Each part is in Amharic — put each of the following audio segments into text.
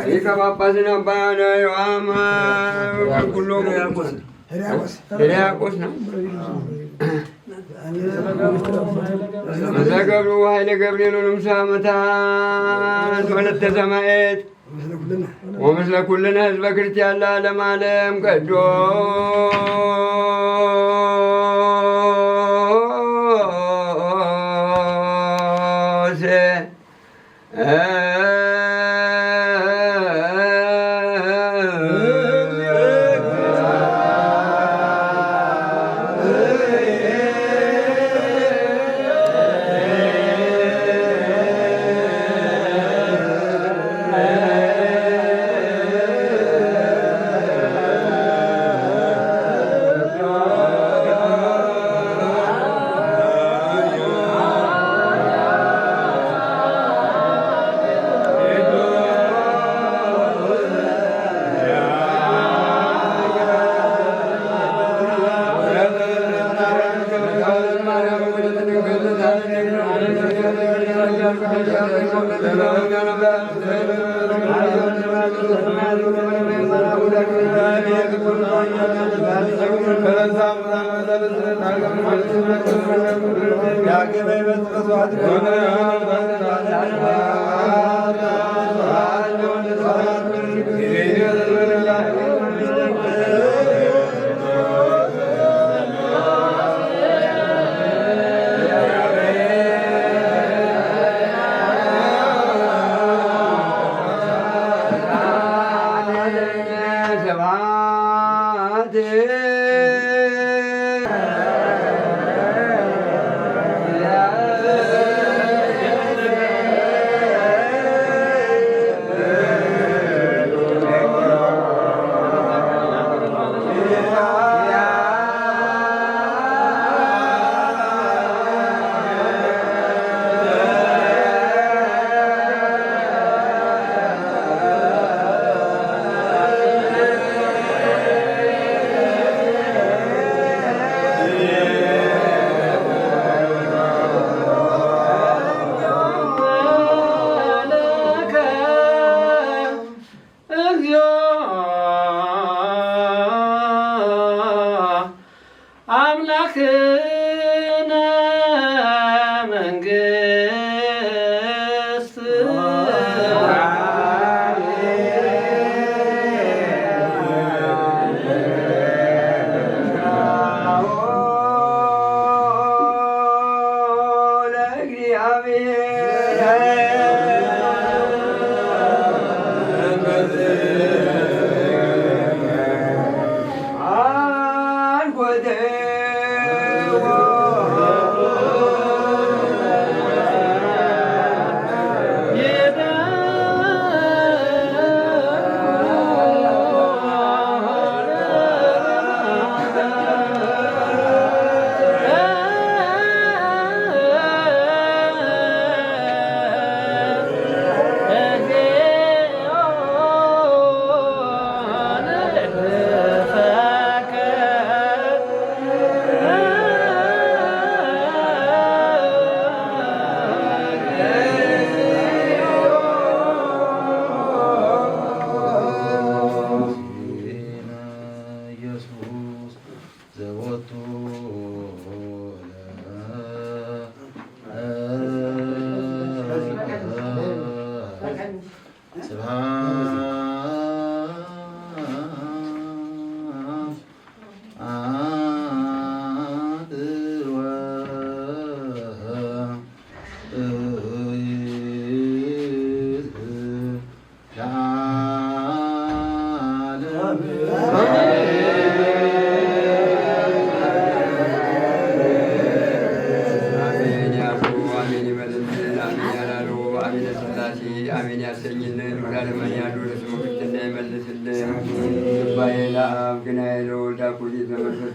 ሊቀ ጳጳስን አባ ዮሐማ ኩሎ ሕርያቆስ ነው። መዘገብሩ ኃይለ ገብርኤሉንም ሰዓመታት ወለተ ሰማዕት ወምስለ ኩልነ ህዝበ ክርስቲያን ለዓለመ ዓለም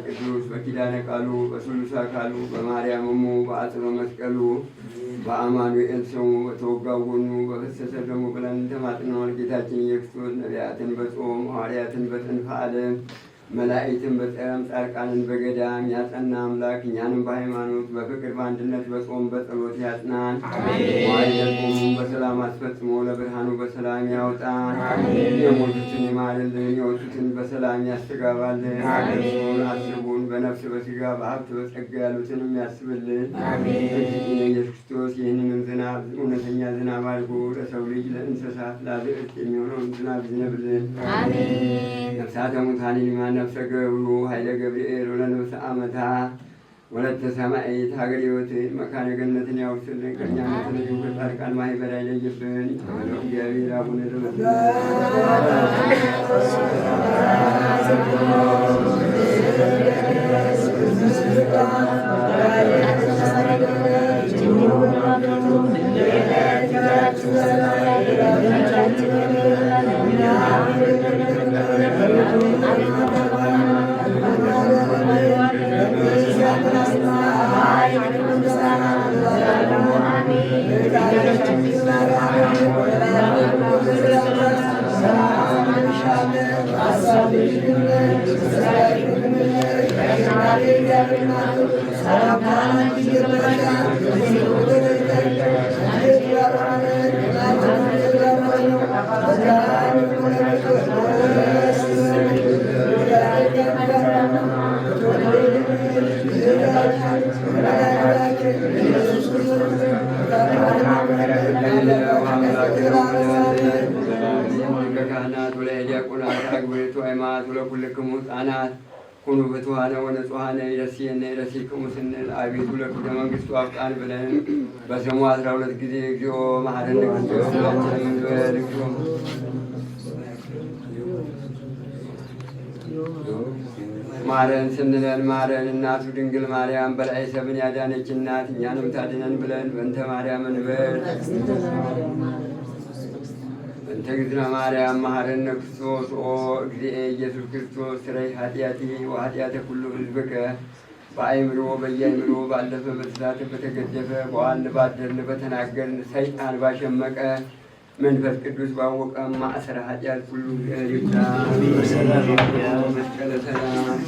ቅዱስ በኪዳነ ቃሉ በስሉስ አካሉ በማርያምሙ በአጽበ መስቀሉ በአማኑኤል ስሙ በተወጋው ጎኑ በፈሰሰ ደሙ ብለን ተማጥነዋል። ጌታችን ኢየሱስ ክርስቶስ ነቢያትን በጾም ሐዋርያትን በጽንፈ ዓለም መላእክትን በጸረም ጻድቃንን በገዳም ያጸና አምላክ እኛንም በሃይማኖት በፍቅር በአንድነት በጾም በጸሎት ያጽናን። ዋይለ ጾሙን በሰላም አስፈጽሞ ለብርሃኑ በሰላም ያውጣን። የሞቱትን ይማርልን፣ የወጡትን በሰላም ያስተጋባልን። እርሱን አስቡን በነፍስ በስጋ በሀብት በጸጋ ያሉትንም ያስብልን። ኢየሱስ ክርስቶስ ይህንንም ዝናብ እውነተኛ ዝናብ አድርጎ ለሰው ልጅ ለእንስሳት ለአዝዕርት የሚሆነውን ዝናብ ይዝነብልን። ነፍሳተ ሙታንን ይማር ነፍሰ ገብሩ ኃይለ ገብርኤል ወለነፍሰ አመታ ወለተ ሰማዕት ሀገር ሕይወትን መካነ ገነትን ያውርስልን። ከእኛነትን ልዩ ከጻድቃን ማኅበር አይለይብን። የተባለው እግዚአብሔር አቡነ ካህናት ወላይ ዲያቆናት አግብርቱ ሃይማኖት ለኩልክሙ ሕፃናት ኩኑ ፍትዋነ ወነጹሐነ ይረሲየነ ይረሲክሙ ስንል አቤቱ ለክብረ መንግሥቱ አብቃን ብለን በስሙ 12 ጊዜ እግዚኦ መሐረነ ክርስቶስ ብለን እንበል። እግዚኦ ማረን ስንለን ማረን እናቱ ድንግል ማርያም በላይ ሰብን ያዳነች እናት እኛንም ታድነን ብለን በእንተ ማርያም እንበል። በእንተ እግዝእትነ ማርያም መሐረነ ክርስቶስ ኦ እግዚእ ኢየሱስ ክርስቶስ ስረይ ኃጢአቲ ወኃጢአተ ኩሉ ሕዝብከ በአእምሮ በየአእምሮ ባለፈ በትዛት በተገደፈ በዋልን ባደርን በተናገርን ሰይጣን ባሸመቀ መንፈስ ቅዱስ ባወቀ ማእሰረ ኃጢአት ሁሉ ይፍታ። መስቀለ ሰላም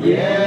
Yeah.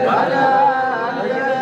Para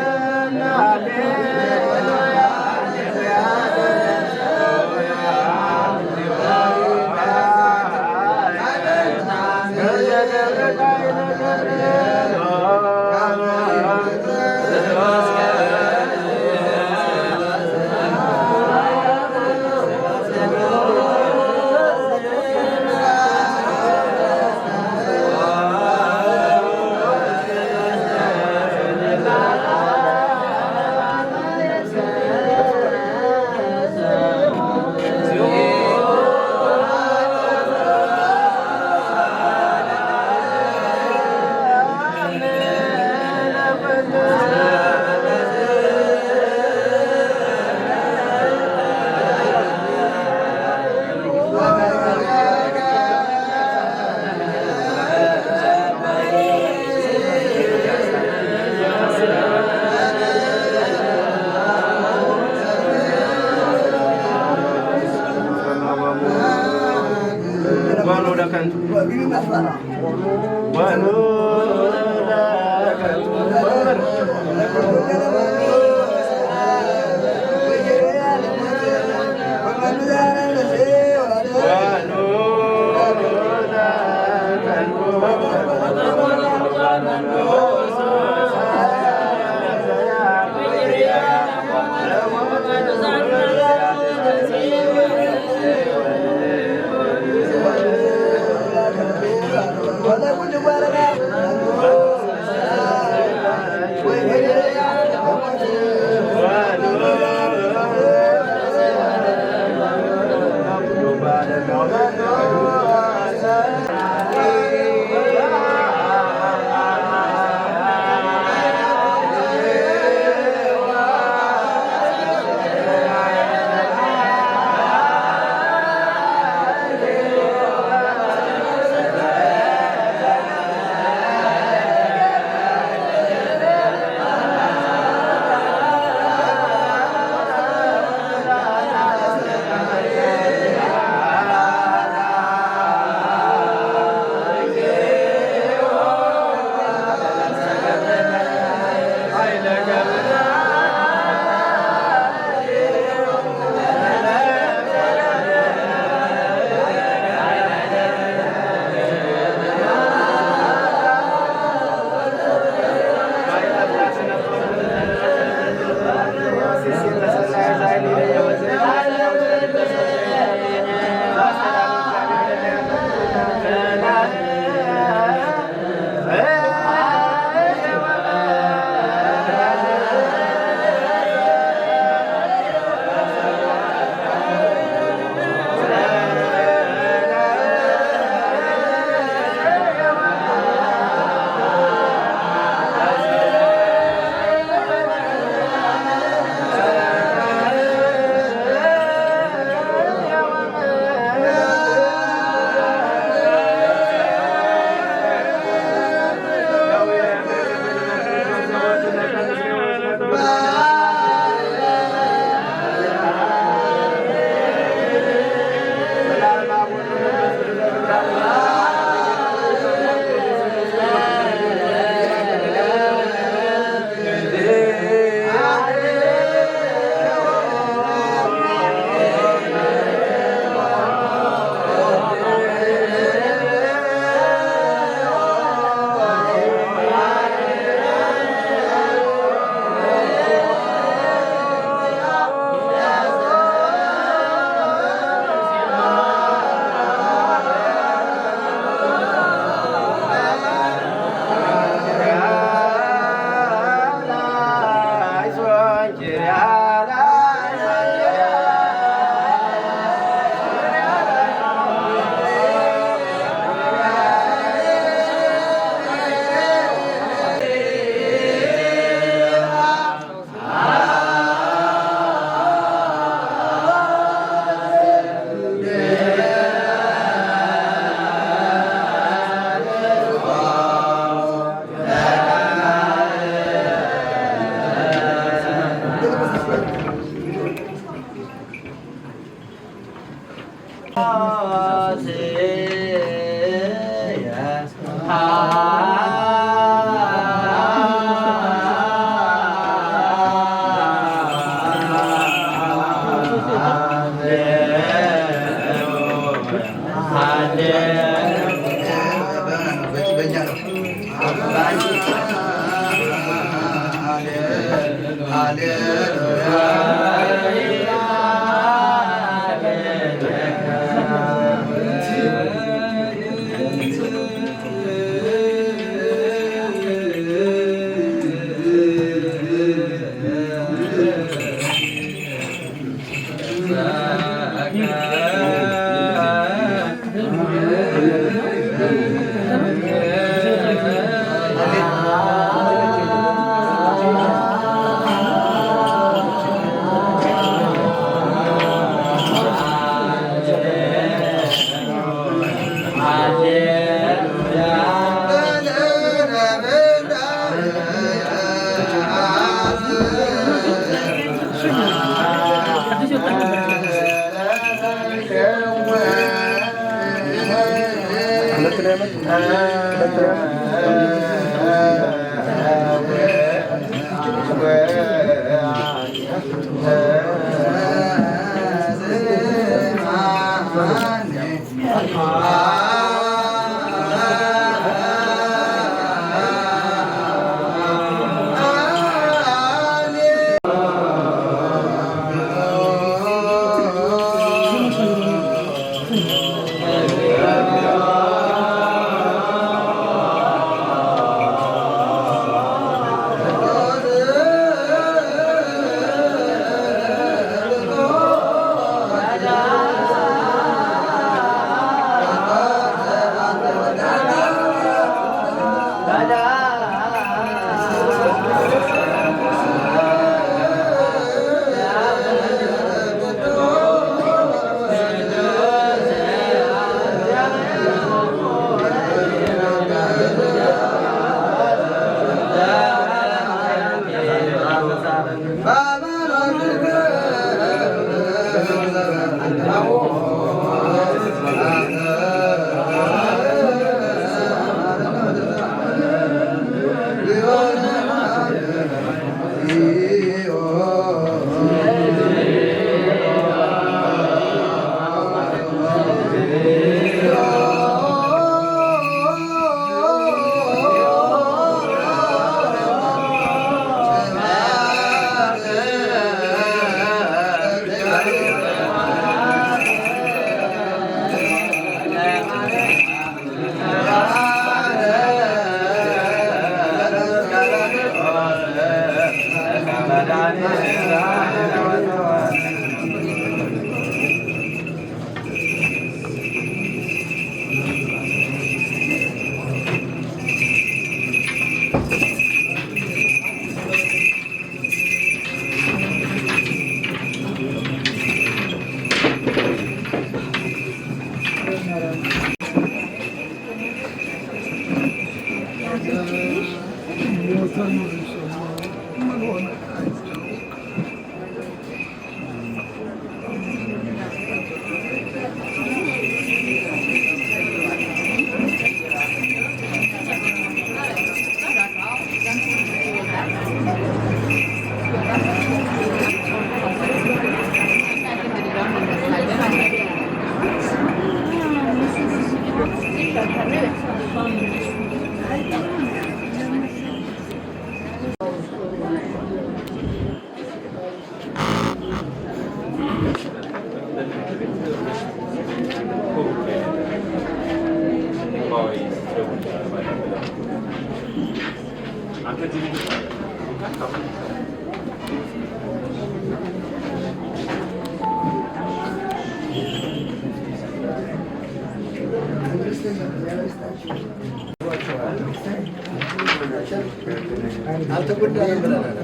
አልተጎዳንም ብለናል።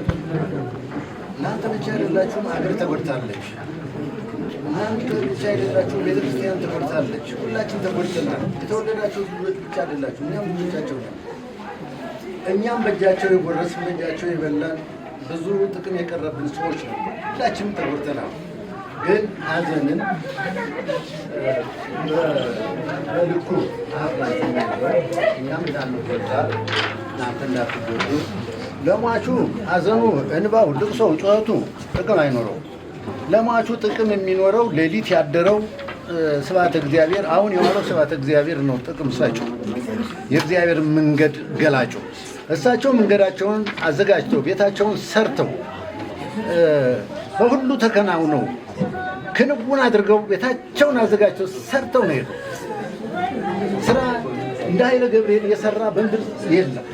እናንተ ብቻ አይደላችሁም፣ ሀገር ተጎድታለች። እናንተ ብቻ አይደላችሁም፣ ቤተክርስቲያን ተጎድታለች። ሁላችን ተጎድተናል። የተወለዳችሁ ልጆች ብቻ አይደላችሁ፣ እኛም ልጆቻቸው ነን። እኛም በእጃቸው የጎረስን በእጃቸው የበላን ብዙ ጥቅም የቀረብን ሰዎች ነው። ሁላችንም ተጎድተናል። ግን ሀዘንን በልኩ እኛም እንዳንጎዳ እናንተ እንዳትጎዱ። ለሟቹ ሀዘኑ፣ እንባው፣ ልቅሶው፣ ጩኸቱ ጥቅም አይኖረው። ለሟቹ ጥቅም የሚኖረው ሌሊት ያደረው ስብሐተ እግዚአብሔር አሁን የሆነው ስብሐተ እግዚአብሔር ነው ጥቅም ሰጪው፣ የእግዚአብሔር መንገድ ገላጩ። እሳቸው መንገዳቸውን አዘጋጅተው ቤታቸውን ሰርተው በሁሉ ተከናውነው ክንውን አድርገው ቤታቸውን አዘጋጅተው ሰርተው ነው የሄዱ። ስራ እንደ ኃይለ ገብርኤል የሰራ በምድር የለም።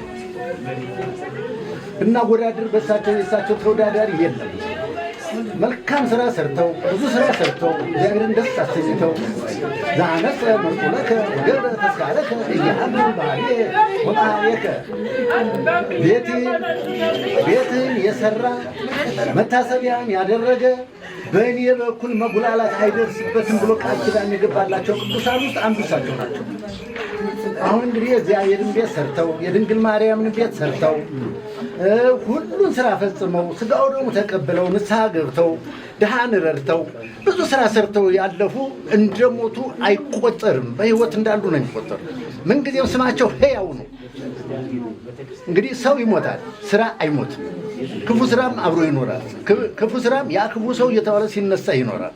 እናወዳድር በሳቸው የሳቸው ተወዳዳሪ የለም። መልካም ስራ ሰርተው ብዙ ስራ ሰርተው እግዚአብሔርን ደስ አሰኝተው ዛነሰ መልኩለከ ገብረ ተስካለከ እያሉ ባሌ ወጣየከ ቤትን የሰራ መታሰቢያን ያደረገ በእኔ በኩል መጉላላት አይደርስበትም ብሎ ቃል ኪዳን የገባላቸው ቅዱሳን ውስጥ አንዱ እሳቸው ናቸው። አሁን እንግዲህ እግዚአብሔርን ቤት ሰርተው የድንግል ማርያምን ቤት ሰርተው ሁሉን ስራ ፈጽመው ስጋው ደግሞ ተቀብለው ንስሐ ገብተው ድሃን ረድተው ብዙ ስራ ሰርተው ያለፉ እንደሞቱ አይቆጠርም። በህይወት እንዳሉ ነው የሚቆጠሩ። ምንጊዜም ስማቸው ሕያው ነው። እንግዲህ ሰው ይሞታል፣ ስራ አይሞትም። ክፉ ስራም አብሮ ይኖራል። ክፉ ስራም ያ ክፉ ሰው እየተባለ ሲነሳ ይኖራል።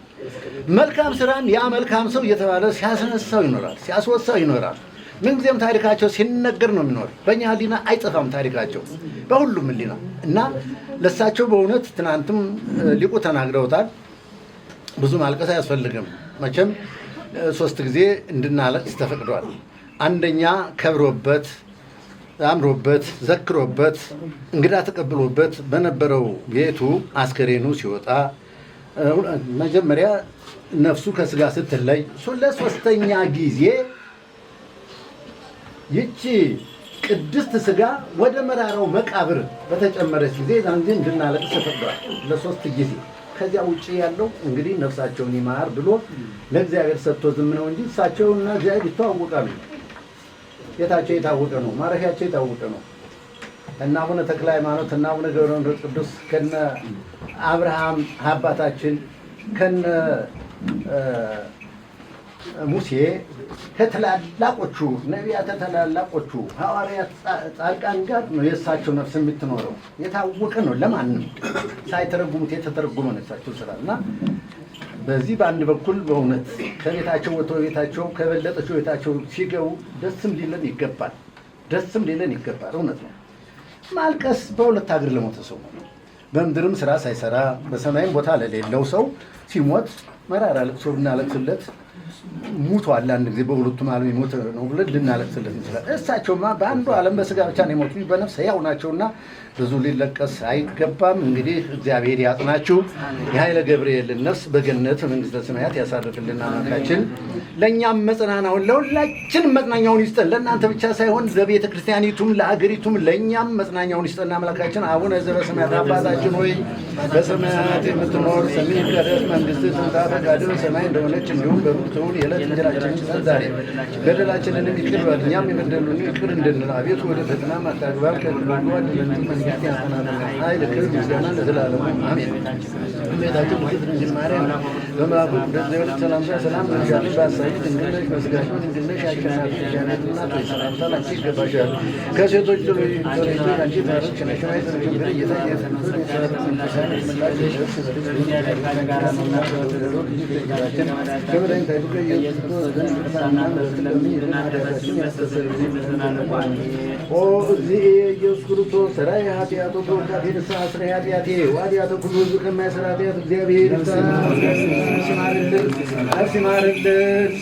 መልካም ስራም ያ መልካም ሰው እየተባለ ሲያስነሳው ይኖራል፣ ሲያስወሳው ይኖራል። ምንጊዜም ታሪካቸው ሲነገር ነው የሚኖር። በእኛ ህሊና አይጠፋም ታሪካቸው በሁሉም ህሊና እና ለሳቸው በእውነት ትናንትም ሊቁ ተናግረውታል። ብዙ ማልቀስ አያስፈልግም። መቼም 3 ጊዜ እንድናለቅስ ተፈቅዷል። አንደኛ ከብሮበት አምሮበት ዘክሮበት እንግዳ ተቀብሎበት በነበረው ቤቱ አስከሬኑ ሲወጣ መጀመሪያ ነፍሱ ከስጋ ስትለይ ለሶስተኛ ጊዜ ይቺ ቅድስት ስጋ ወደ መራራው መቃብር በተጨመረች ጊዜ ዛንዜ እንድናለቅስ ተፈቅዷል ለ3 ጊዜ። ከዚያ ውጪ ያለው እንግዲህ ነፍሳቸውን ይማር ብሎ ለእግዚአብሔር ሰጥቶ ዝም ነው እንጂ እሳቸውና እግዚአብሔር ይተዋወቃሉ። ቤታቸው የታወቀ ነው፣ ማረፊያቸው የታወቀ ነው። እና አቡነ ተክለ ሃይማኖት እና አቡነ ገብረ መንፈስ ቅዱስ ከነ አብርሃም አባታችን ከነ ሙሴ ከተላላቆቹ ነቢያት ተላላቆቹ ሐዋርያት ጻድቃን ጋር ነው የእሳቸው ነፍስ የምትኖረው። የታወቀ ነው፣ ለማንም ሳይተረጉሙት የተተረጎመ ነው የእሳቸው ስራ እና በዚህ በአንድ በኩል በእውነት ከቤታቸው ወጥተው ቤታቸው ከበለጠችው ቤታቸው ሲገቡ ደስም ሊለን ይገባል፣ ደስም ሊለን ይገባል። እውነት ነው። ማልቀስ በሁለት ሀገር ለሞተ ሰው ነው። በምድርም ስራ ሳይሰራ በሰማይም ቦታ ለሌለው ሰው ሲሞት መራራ ለቅሶ ብናለቅስለት ሙቷል። አንድ ጊዜ በሁለቱም ዓለም የሞተ ነው ብለን ልናለቅስለት እንችላለን። እሳቸውማ በአንዱ ዓለም በስጋ ብቻ ነው የሞቱ፣ በነፍስ ሕያው ናቸውና ብዙ ሊለቀስ አይገባም። እንግዲህ እግዚአብሔር ያጽናችሁ፣ የኃይለ ገብርኤልን ነፍስ በገነት መንግስተ ሰማያት ያሳርፍልን አምላካችን። ለእኛም መጽናናውን ለሁላችንም መጽናኛውን ይስጠን። ለእናንተ ብቻ ሳይሆን ለቤተ ክርስቲያኒቱም ለአገሪቱም ለእኛም መጽናኛውን ይስጠን አምላካችን። አቡነ ዘበሰማያት አባታችን ሆይ በሰማያት የምትኖር ስምህ ይቀደስ፣ መንግስትህ ትምጣ፣ ፈቃድህ በሰማይ እንደሆነች እንዲሁም በምድር ትሁን። የዕለት እንጀራችንን ስጠን ዛሬ፣ በደላችንንም ይቅር በለን እኛም የበደሉንን ይቅር እንድንል፣ አቤቱ ወደ ፈተና አታግባን ከክፉ አድነን መንግስት ያንተናትና ኃይል፣ ክብር፣ ምስጋና ለዘላለሙ አሜን። እመቤታችን ቅድስት ድንግል ማርያም በመልአኩ ቅዱስ ገብርኤል ሰላምታ ሰላም እንልሻለን። በሐሳብሽ ድንግል ነሽ፣ በሥጋሽም ድንግል ነሽ። አሸናፊ እግዚአብሔር እናት ሆይ ሰላምታ ላንቺ ይገባሻል። ከሴቶች ተለይተሽ አንቺ የተባረክሽ ነሽ፣ የማኅፀንሽ ፍሬ ጌታ ኢየሱስ ክርስቶስ የተባረከ ነው። ከመድኃኒታችን ከኢየሱስ ክርስቶስ ዘንድ ይቅርታና ምሕረት ለምኝልን ኃጢአታችንን ያስተሰርይልን ዘላለሙ አሜን። ኦ እግዚእ ኢየሱስ ክርስቶስ ሠራይ ኃጢአቶ ተወካፌ ንስሐ ሥራይ ኃጢአቴ ወኃጢአተ ኩሉ ሕዝብ ከማይሠራ ኃጢአት እግዚአብሔር ነፍስ ይማርልን፣ ነፍስ ይማርልን።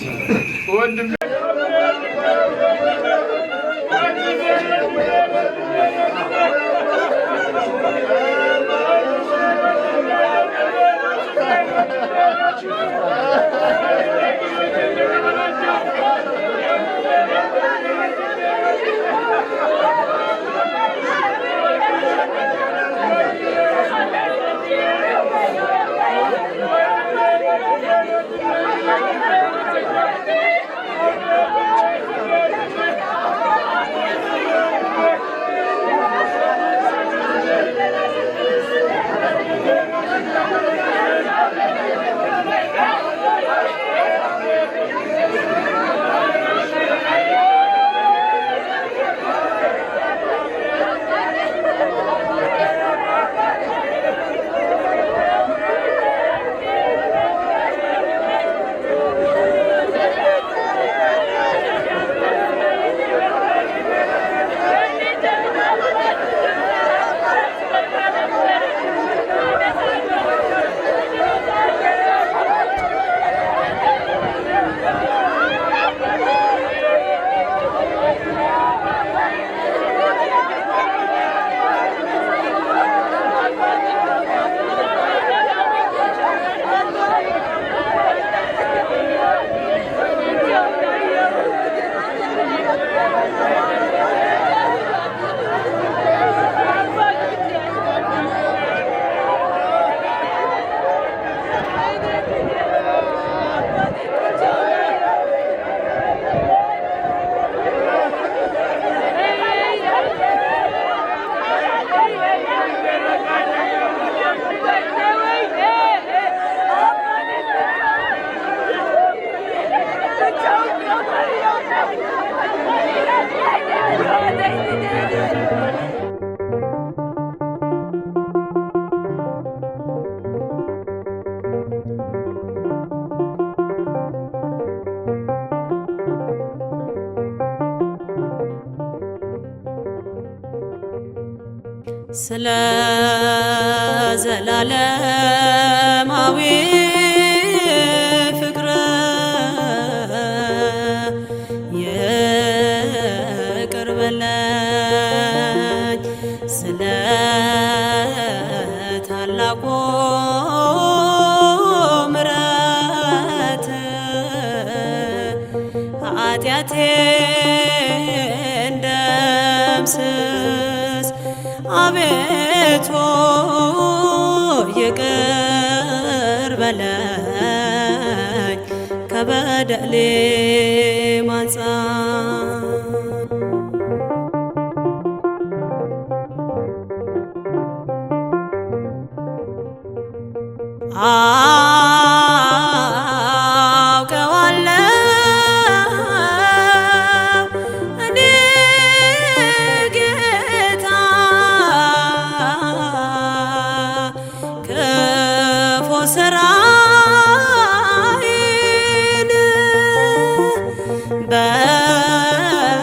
ስለ ዘላለማዊ ፍቅር ይቅር በለኝ ስለ ታላቁ ምሕረት ኃጢአቴን ደምስስ አቤቱ ይቅር በለኝ ከበደሌ ማንጻት ስራዬን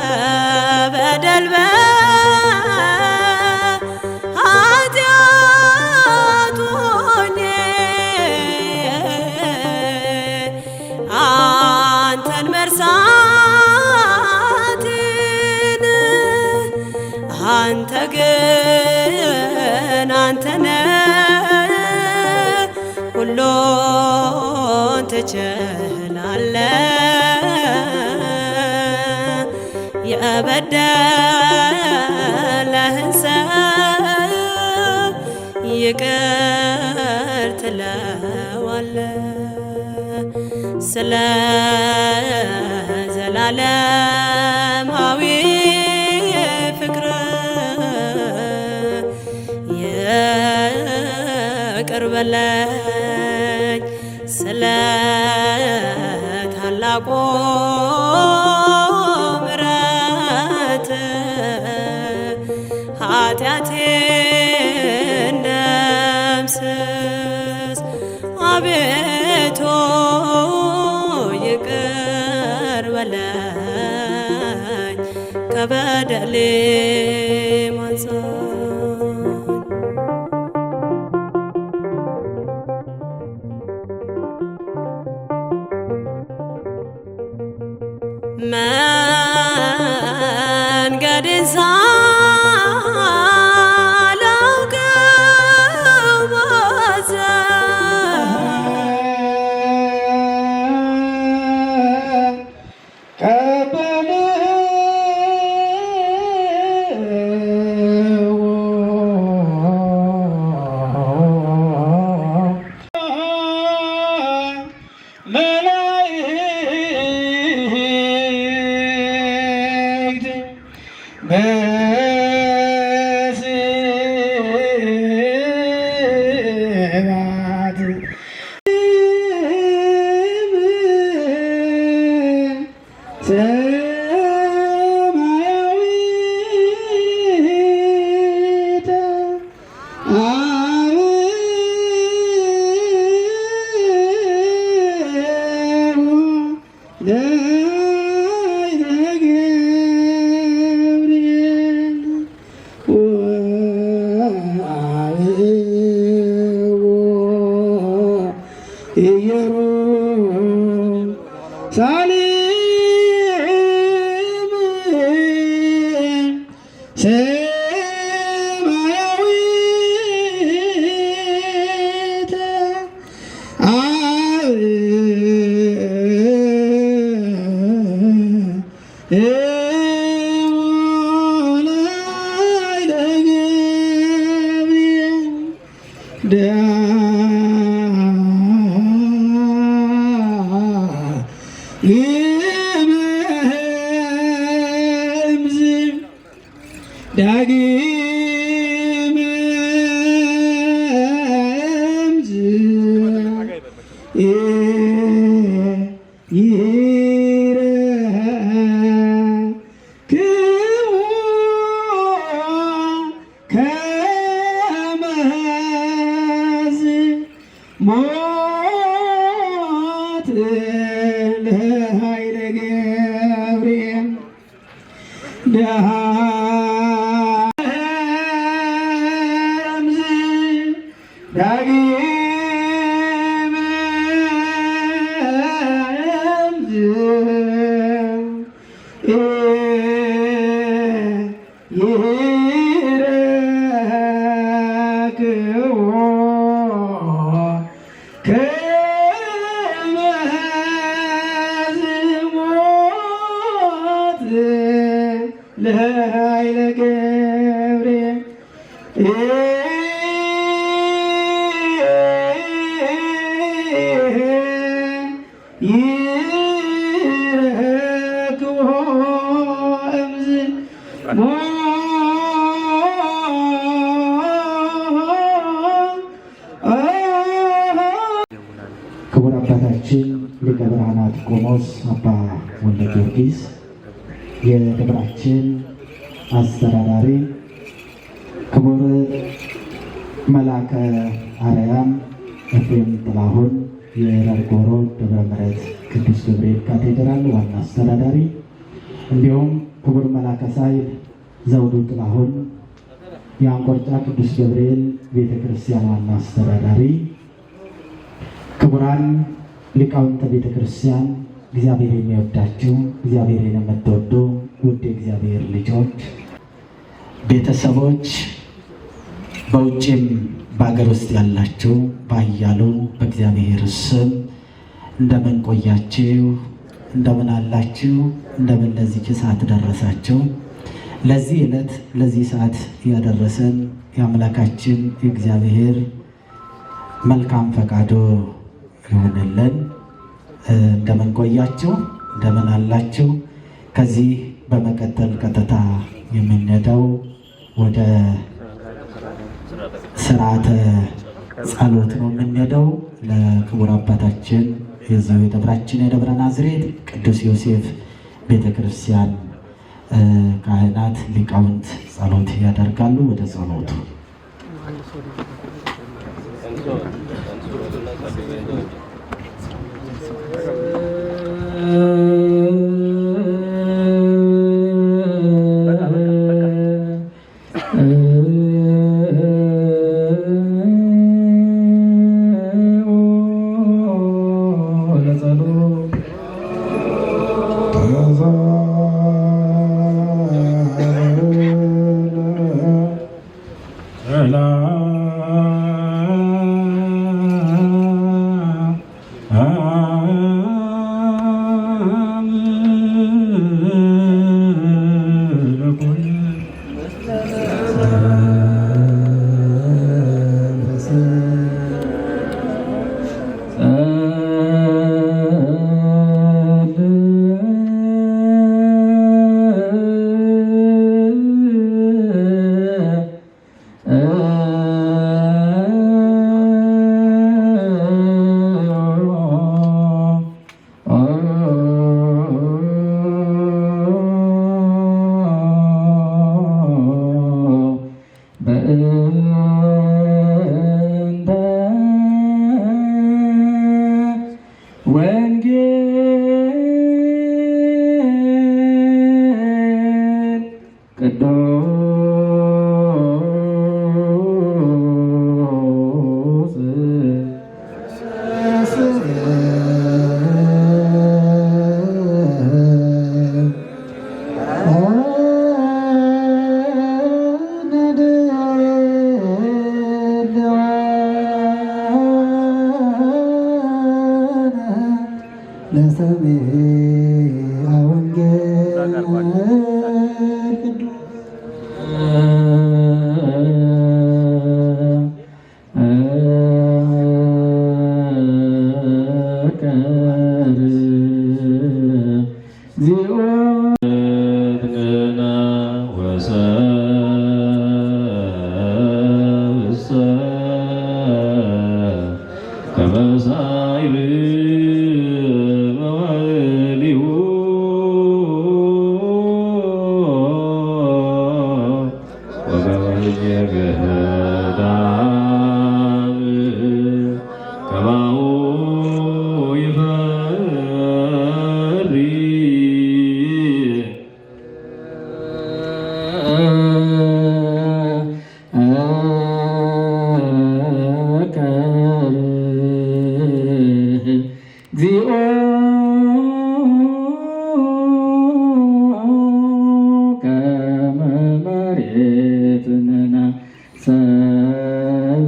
በበደል በኃጢአት ሆኜ አንተን መርሳቴን አንተ ግን አንተ ነህ ሁሉን ትችላለህ የበደለህን ሰው ይቅር ትለዋለህ ስለ ዘላለማዊ ፍቅር ይቅር በለኝ ስለ ታላቁ ምሕረት ኃጢአቴን ደምስስ አቤቱ ይቅር በለኝ ከበደሌ ማንጻት መንገዴን ሳላውቀው ባዘን ለኃይለ ገብርኤል ይረክቦ እምዝ ክቡር አባታችን ሊቀ ብርሃናት ቆሞስ አባ ወልደ ጊዮርጊስ የደብራችን አስተዳዳሪ፣ ክቡር መላከ አርያም ኤፍሬም ጥላሁን የዳርጎሮ ደብረ ምሕረት ቅዱስ ገብርኤል ካቴድራል ዋና አስተዳዳሪ፣ እንዲሁም ክቡር መላከ ሳይል ዘውዱ ጥላሁን የአንቆርጫ ቅዱስ ገብርኤል ቤተ ክርስቲያን ዋና አስተዳዳሪ፣ ክቡራን ሊቃውንተ ቤተ ክርስቲያን፣ እግዚአብሔር የሚወዳችሁ እግዚአብሔርን የምትወዱ ውድ የእግዚአብሔር ልጆች፣ ቤተሰቦች፣ በውጭም በሀገር ውስጥ ያላችሁ ባያሉ በእግዚአብሔር ስም እንደምን ቆያችሁ? እንደምን አላችሁ? እንደምን ለዚህ ሰዓት ደረሳችሁ? ለዚህ ዕለት ለዚህ ሰዓት ያደረሰን የአምላካችን የእግዚአብሔር መልካም ፈቃዱ ይሆንልን። እንደምን ቆያችሁ? እንደምን አላችሁ? ከዚህ በመቀጠል ቀጥታ የምንሄደው ወደ ስርዓተ ጸሎት ነው የምንሄደው። ለክቡር አባታችን የዚሁ የደብራችን የደብረ ናዝሬት ቅዱስ ዮሴፍ ቤተ ክርስቲያን ካህናት ሊቃውንት ጸሎት ያደርጋሉ። ወደ ጸሎቱ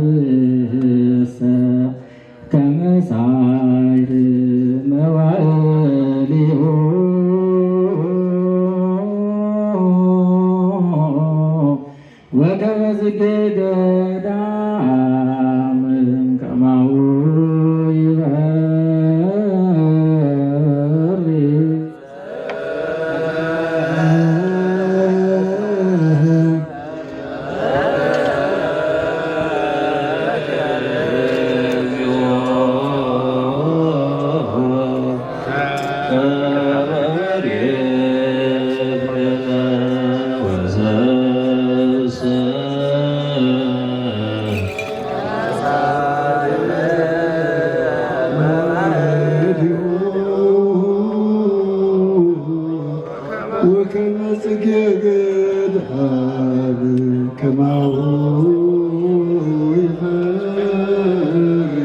ወሰብእሰ ከመ ሳዕር መዋዕሊሁ ወከመ ጽጌ ገዳም ከማሁ ይበሪ ወከመ ጽጌ ገዳም ከማሁ ይፈሪ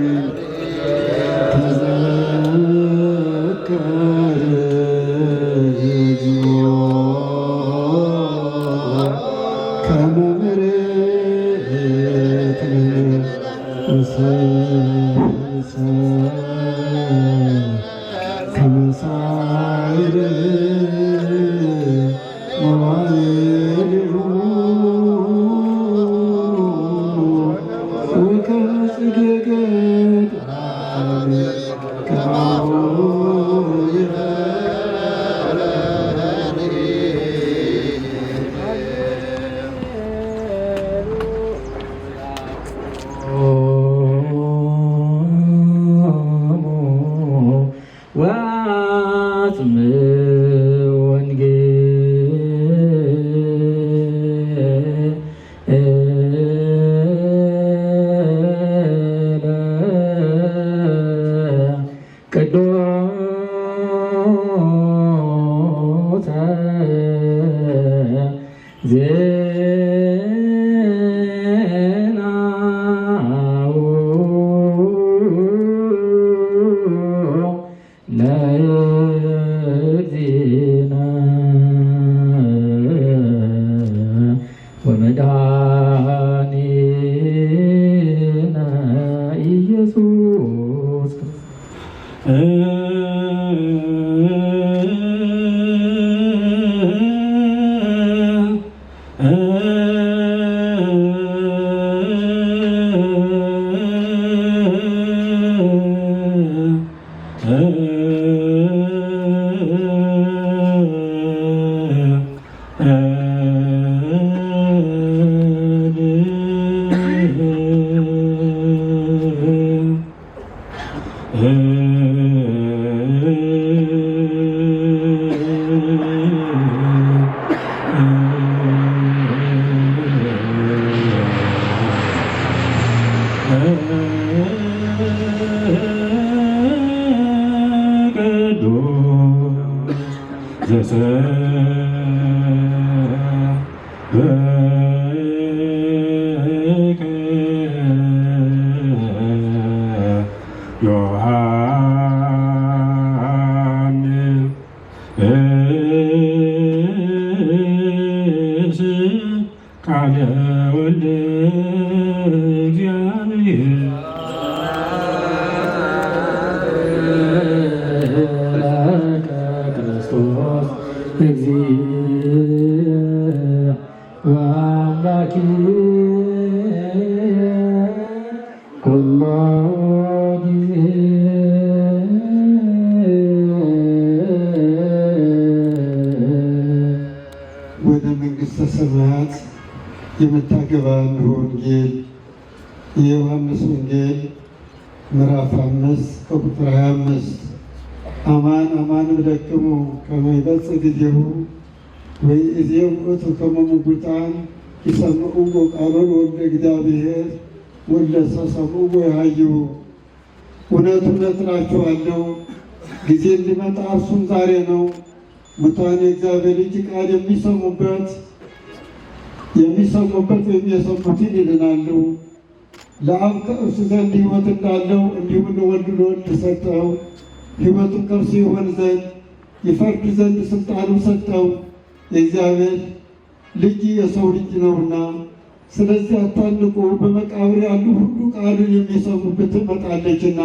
ተዘከረ እግዚኦ ከመ ምሕረትነ ወሰብእሰ ከመ ሳዕር መዋዕሊሁ ወከመ ጽጌ ገዳም ከማሁ ወመድኃኒነ ኢየሱስ ቃለ ወልደ እግዚአብሔር ክርስቶስ እግዚእ ወአምላኪየ ኩሎ ወደ መንግሥተ ሰማያት የምታገባን ወንጌል የዮሐንስ ወንጌል ምዕራፍ 5 ከቁጥር 25 አማን አማን እብለክሙ ከመ ይበጽሕ ጊዜሁ ወይእዜው ውእቱ ከመ ሙጉጣን ይሰምዑ ቃሎ ለወልደ እግዚአብሔር ወለሰ ሰምዑ ይሃይሁ። እውነት እውነት እላችኋለሁ ጊዜ እንዲመጣ እርሱም ዛሬ ነው። ሙታን የእግዚአብሔር ልጅ ቃል የሚሰሙበት ወይም የሰሙትን ይድናሉ። ለአብ ከእርሱ ዘንድ ሕይወት እንዳለው እንዲሁ ለወልድ ለወልድ ሰጠው። ሕይወቱን ከእርሱ ይሆን ዘንድ ይፈርድ ዘንድ ሥልጣኑን ሰጠው። የእግዚአብሔር ልጅ የሰው ልጅ ነውና ስለዚህ አታንቁ፣ በመቃብር ያሉ ሁሉ ቃሉን የሚሰሙበት ትመጣለችና።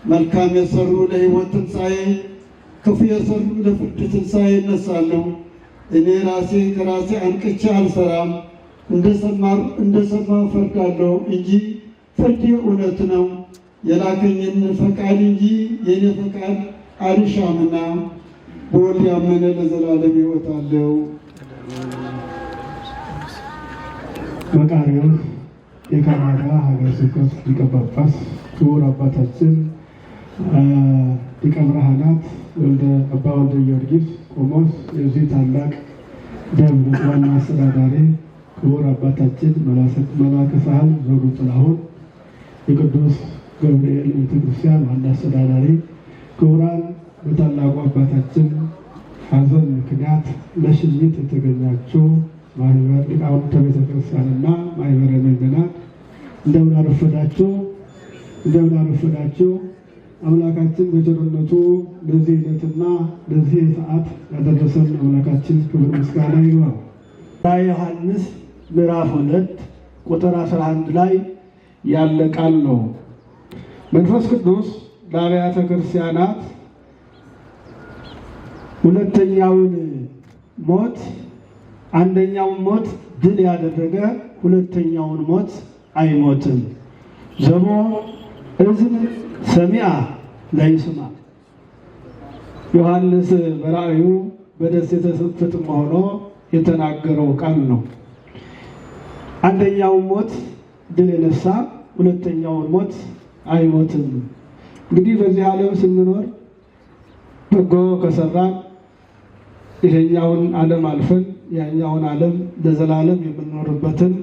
መልካም የሰሩ ለሕይወት ትንሣኤ፣ ክፉ የሰሩ ለፍርድ ትንሣኤ ይነሳሉ። እኔ ራሴ ከራሴ አንቅቼ አልሰራም፣ እንደሰማሁ ፈርዳለሁ እንጂ ፍርድ እውነት ነው። የላከኝን ፈቃድ እንጂ የእኔ ፈቃድ አልሻምና። በወልድ ያመነ ለዘላለም ሕይወት አለው። መቃርዮስ የካናዳ ሀገረ ስብከት ሊቀ ጳጳስ፣ ክቡር አባታችን ሊቀ ብርሃናት አባ ወልደ ጊዮርጊስ ቆሞስ፣ የዚህ ታላቅ ደብር ዋና አስተዳዳሪ፣ ክቡር አባታችን መላከ ሳህል ዘውዱ ጥላሁን፣ የቅዱስ ገብርኤል ቤተክርስቲያን ዋና አስተዳዳሪ፣ ክቡራን በታላቁ አባታችን ሐዘን ምክንያት ለሽኝት የተገኛችሁ ማህበረ ሊቃውንተ ቤተክርስቲያንና ማህበረ ምዕመናን እንደምን አረፈዳችሁ። አምላካችን በቸርነቱ ለዚህ ዕለትና ለዚህ ሰዓት ያደረሰን አምላካችን ክብር ምስጋና ይግባው። ራዕየ ዮሐንስ ምዕራፍ 2 ቁጥር 11 ላይ ያለ ቃል ነው። መንፈስ ቅዱስ ለአብያተ ክርስቲያናት ሁለተኛውን ሞት አንደኛውን ሞት ድል ያደረገ ሁለተኛውን ሞት አይሞትም። ዘቦ እዝን ሰሚዐ ለይስማ። ዮሐንስ በራእዩ በደሴተ ፍጥሞ ሆኖ የተናገረው ቃል ነው። አንደኛውን ሞት ድል የነሳ ሁለተኛውን ሞት አይሞትም። እንግዲህ በዚህ ዓለም ስንኖር በጎ ከሰራን ይሄኛውን ዓለም አልፈን ያኛውን ዓለም ለዘላለም የምንኖርበትን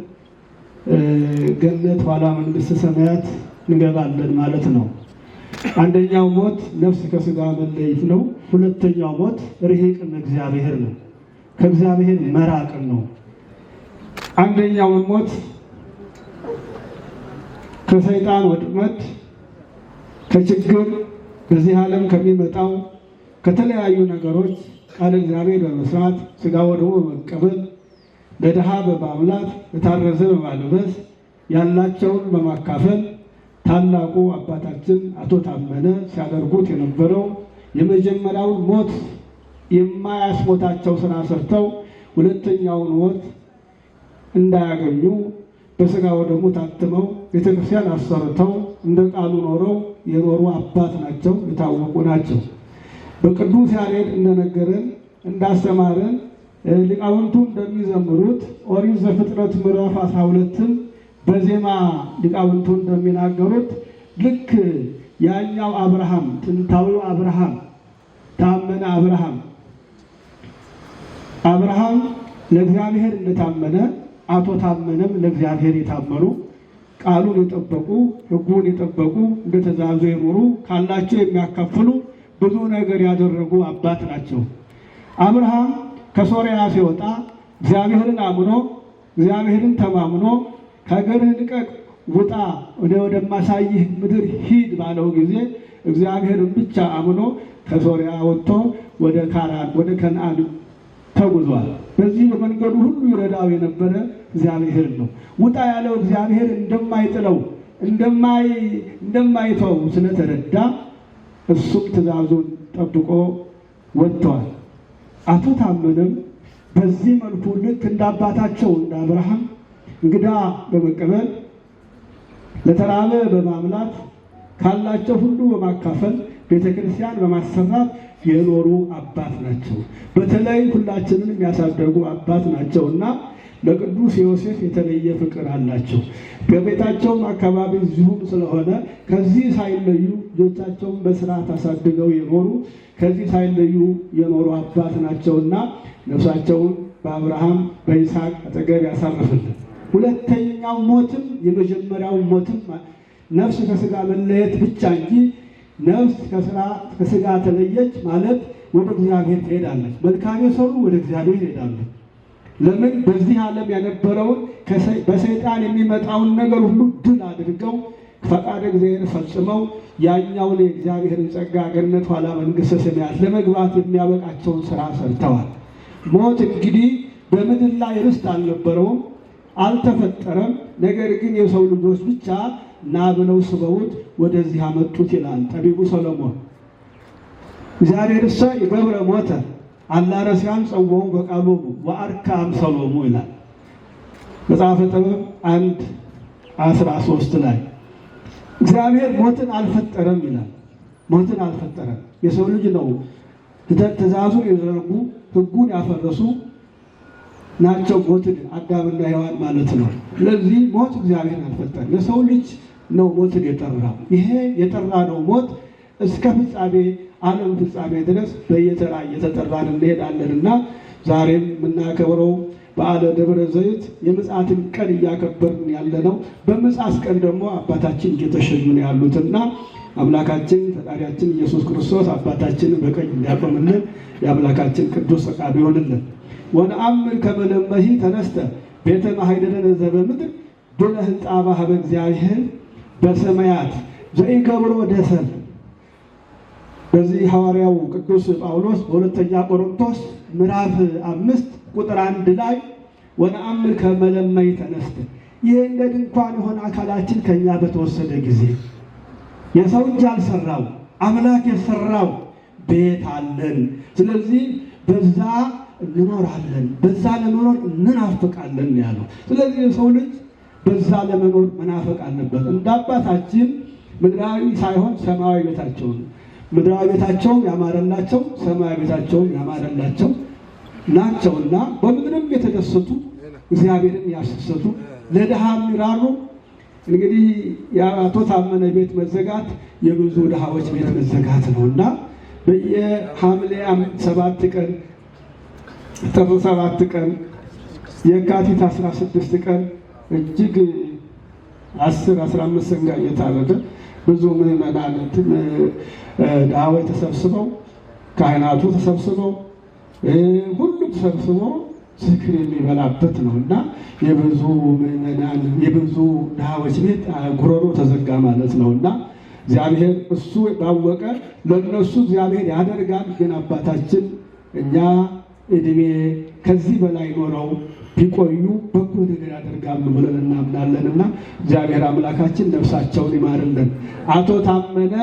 ገነት ኋላ መንግሥተ ሰማያት እንገባለን ማለት ነው። አንደኛው ሞት ነፍስ ከስጋ መለየት ነው። ሁለተኛው ሞት ርሂቅን እግዚአብሔር ነው፣ ከእግዚአብሔር መራቅን ነው። አንደኛውን ሞት ከሰይጣን ወጥመድ፣ ከችግር፣ በዚህ ዓለም ከሚመጣው ከተለያዩ ነገሮች ቃል እግዚአብሔር በመስራት ሥጋ ወደሙ በመቀበል ለድሃ በማብላት ለታረዘ በማልበስ ያላቸውን በማካፈል ታላቁ አባታችን አቶ ታመነ ሲያደርጉት የነበረው የመጀመሪያውን ሞት የማያስሞታቸው ስራ ሰርተው ሁለተኛውን ሞት እንዳያገኙ በሥጋ ወደሙ ታትመው ቤተክርስቲያን አሰርተው እንደ ቃሉ ኖረው የኖሩ አባት ናቸው፣ የታወቁ ናቸው። በቅዱስ ያሬድ እንደነገረን እንዳስተማረን ሊቃውንቱ እንደሚዘምሩት ኦሪት ዘፍጥረት ምዕራፍ 12ን በዜማ ሊቃውንቱ እንደሚናገሩት ልክ ያኛው አብርሃም ጥንታዊው አብርሃም ታመነ አብርሃም ለእግዚአብሔር እንደታመነ አቶ ታመነም ለእግዚአብሔር የታመኑ ቃሉን የጠበቁ ሕጉን የጠበቁ እንደ ትእዛዙ የኖሩ ካላቸው የሚያካፍሉ ብዙ ነገር ያደረጉ አባት ናቸው። አብርሃም ከሶርያ ሲወጣ እግዚአብሔርን አምኖ እግዚአብሔርን ተማምኖ ከሀገርህ ልቀቅ ውጣ ወደማሳይህ ምድር ሂድ ባለው ጊዜ እግዚአብሔርን ብቻ አምኖ ከሶርያ ወጥቶ ወደ ካራን ወደ ከነዓን ተጉዟል። በዚህ በመንገዱ ሁሉ ይረዳው የነበረ እግዚአብሔር ነው። ውጣ ያለው እግዚአብሔር እንደማይጥለው እንደማይተው ስለተረዳ እሱም ትእዛዙን ጠብቆ ወጥቷል። አቶ ታመነም በዚህ መልኩ ልክ እንደ አባታቸው እንደ አብርሃም እንግዳ በመቀበል ለተራበ በማብላት ካላቸው ሁሉ በማካፈል ቤተክርስቲያን በማሰራት የኖሩ አባት ናቸው። በተለይ ሁላችንን የሚያሳደጉ አባት ናቸውና ለቅዱስ ዮሴፍ የተለየ ፍቅር አላቸው። በቤታቸውም አካባቢ እዚሁም ስለሆነ ከዚህ ሳይለዩ ልጆቻቸውን በስርዓት አሳድገው የኖሩ ከዚህ ሳይለዩ የኖሩ አባት ናቸውና ነፍሳቸውን በአብርሃም በይስሐቅ አጠገብ ያሳርፍልን። ሁለተኛው ሞትም የመጀመሪያው ሞትም ነፍስ ከስጋ መለየት ብቻ እንጂ ነፍስ ከስጋ ተለየች ማለት ወደ እግዚአብሔር ትሄዳለች። መልካም የሰሩ ወደ እግዚአብሔር ይሄዳሉ። ለምን? በዚህ ዓለም የነበረውን በሰይጣን የሚመጣውን ነገር ሁሉ ድል አድርገው ፈቃደ እግዚአብሔር ፈጽመው ያኛውን የእግዚአብሔርን ጸጋ ገነት ኋላ መንግሥተ ሰማያት ለመግባት የሚያበቃቸውን ስራ ሰርተዋል። ሞት እንግዲህ በምድር ላይ ርስት አልነበረውም። አልተፈጠረም። ነገር ግን የሰው ልጆች ብቻ ና ብለው ስበውት ወደዚህ አመጡት ይላል ጠቢቡ ሰሎሞን። እግዚአብሔር እሰ ይገብረ ሞተ አላረሲያን ጸወሙ በቃሎሙ ወአርካም ሰሎሙ ይላል መጽሐፈ ጥበብ 1:13 ላይ እግዚአብሔር ሞትን አልፈጠረም ይላል። ሞትን አልፈጠረም። የሰው ልጅ ነው ትእዛዙን የዘረጉ ሕጉን ያፈረሱ ናቸው ሞትን አዳምና ሔዋን ማለት ነው። ስለዚህ ሞት እግዚአብሔር አልፈጠረም። የሰው ልጅ ነው ሞትን የጠራው። ይሄ የጠራ ነው ሞት እስከ ፍጻሜ ዓለም ፍጻሜ ድረስ በየተራ እየተጠራን እንሄዳለንና ዛሬም የምናከብረው በዓለ ደብረ ዘይት የምጽአትን ቀን እያከበርን ያለነው። በምጽአት ቀን ደግሞ አባታችን እየተሸኙ ነው ያሉትና አምላካችን ፈጣሪያችን ኢየሱስ ክርስቶስ አባታችንን በቀኝ እንዲያቆምልን የአምላካችን ቅዱስ ፈቃዱ ይሆንልን። ወነአምር ከመ ለእመሂ ተነስተ ቤተ ማኅደረ ዘበምድር ድለ ሕንፃ ባህበ እግዚአብሔር በሰማያት ዘኢገብሮ ደሰል። በዚህ ሐዋርያው ቅዱስ ጳውሎስ በሁለተኛ ቆሮንቶስ ምዕራፍ 5:1 ላይ ወነአምር ከመ ለእመሂ ተነስተ፣ ይህ እንደ ድንኳን የሆነ አካላችን ከኛ በተወሰደ ጊዜ የሰው እጅ አልሰራው አምላክ የሰራው ቤት አለን። ስለዚህ በዛ እንኖራለን፣ በዛ ለመኖር እንናፍቃለን ያለው። ስለዚህ የሰው ልጅ በዛ ለመኖር መናፈቅ አለበት። እንደ አባታችን ምድራዊ ሳይሆን ሰማያዊ ቤታቸው ነው። ምድራዊ ቤታቸውም ያማረላቸው ሰማያዊ ቤታቸውም ያማረላቸው ናቸውና በምድርም የተደሰቱ እግዚአብሔርን ያስደሰቱ ለድሃ የሚራሩ። እንግዲህ የአቶ ታመነ ቤት መዘጋት የብዙ ድሃዎች ቤት መዘጋት ነውና በየሐምሌ 7 ቀን ጥር 7 ቀን የካቲት 16 ቀን እጅግ 10-15 ሰንጋ እየታረደ ብዙ ምዕመናን ድሃዎች ተሰብስበው ካህናቱ ተሰብስበው ሁሉም ተሰብስበው ዝክር የሚበላበት ነውና የብዙ ምዕመናን የብዙ ድሃዎች ቤት ጉሮሮ ተዘጋ ማለት ነውና እግዚአብሔር እሱ ባወቀ ለነሱ እግዚአብሔር ያደርጋል። ግን አባታችን እኛ እድሜ ከዚህ በላይ ኖረው ቢቆዩ በጎ ነገር ያደርጋሉ ብለን እናምናለንና እግዚአብሔር አምላካችን ነፍሳቸውን ይማርልን። አቶ ታመነ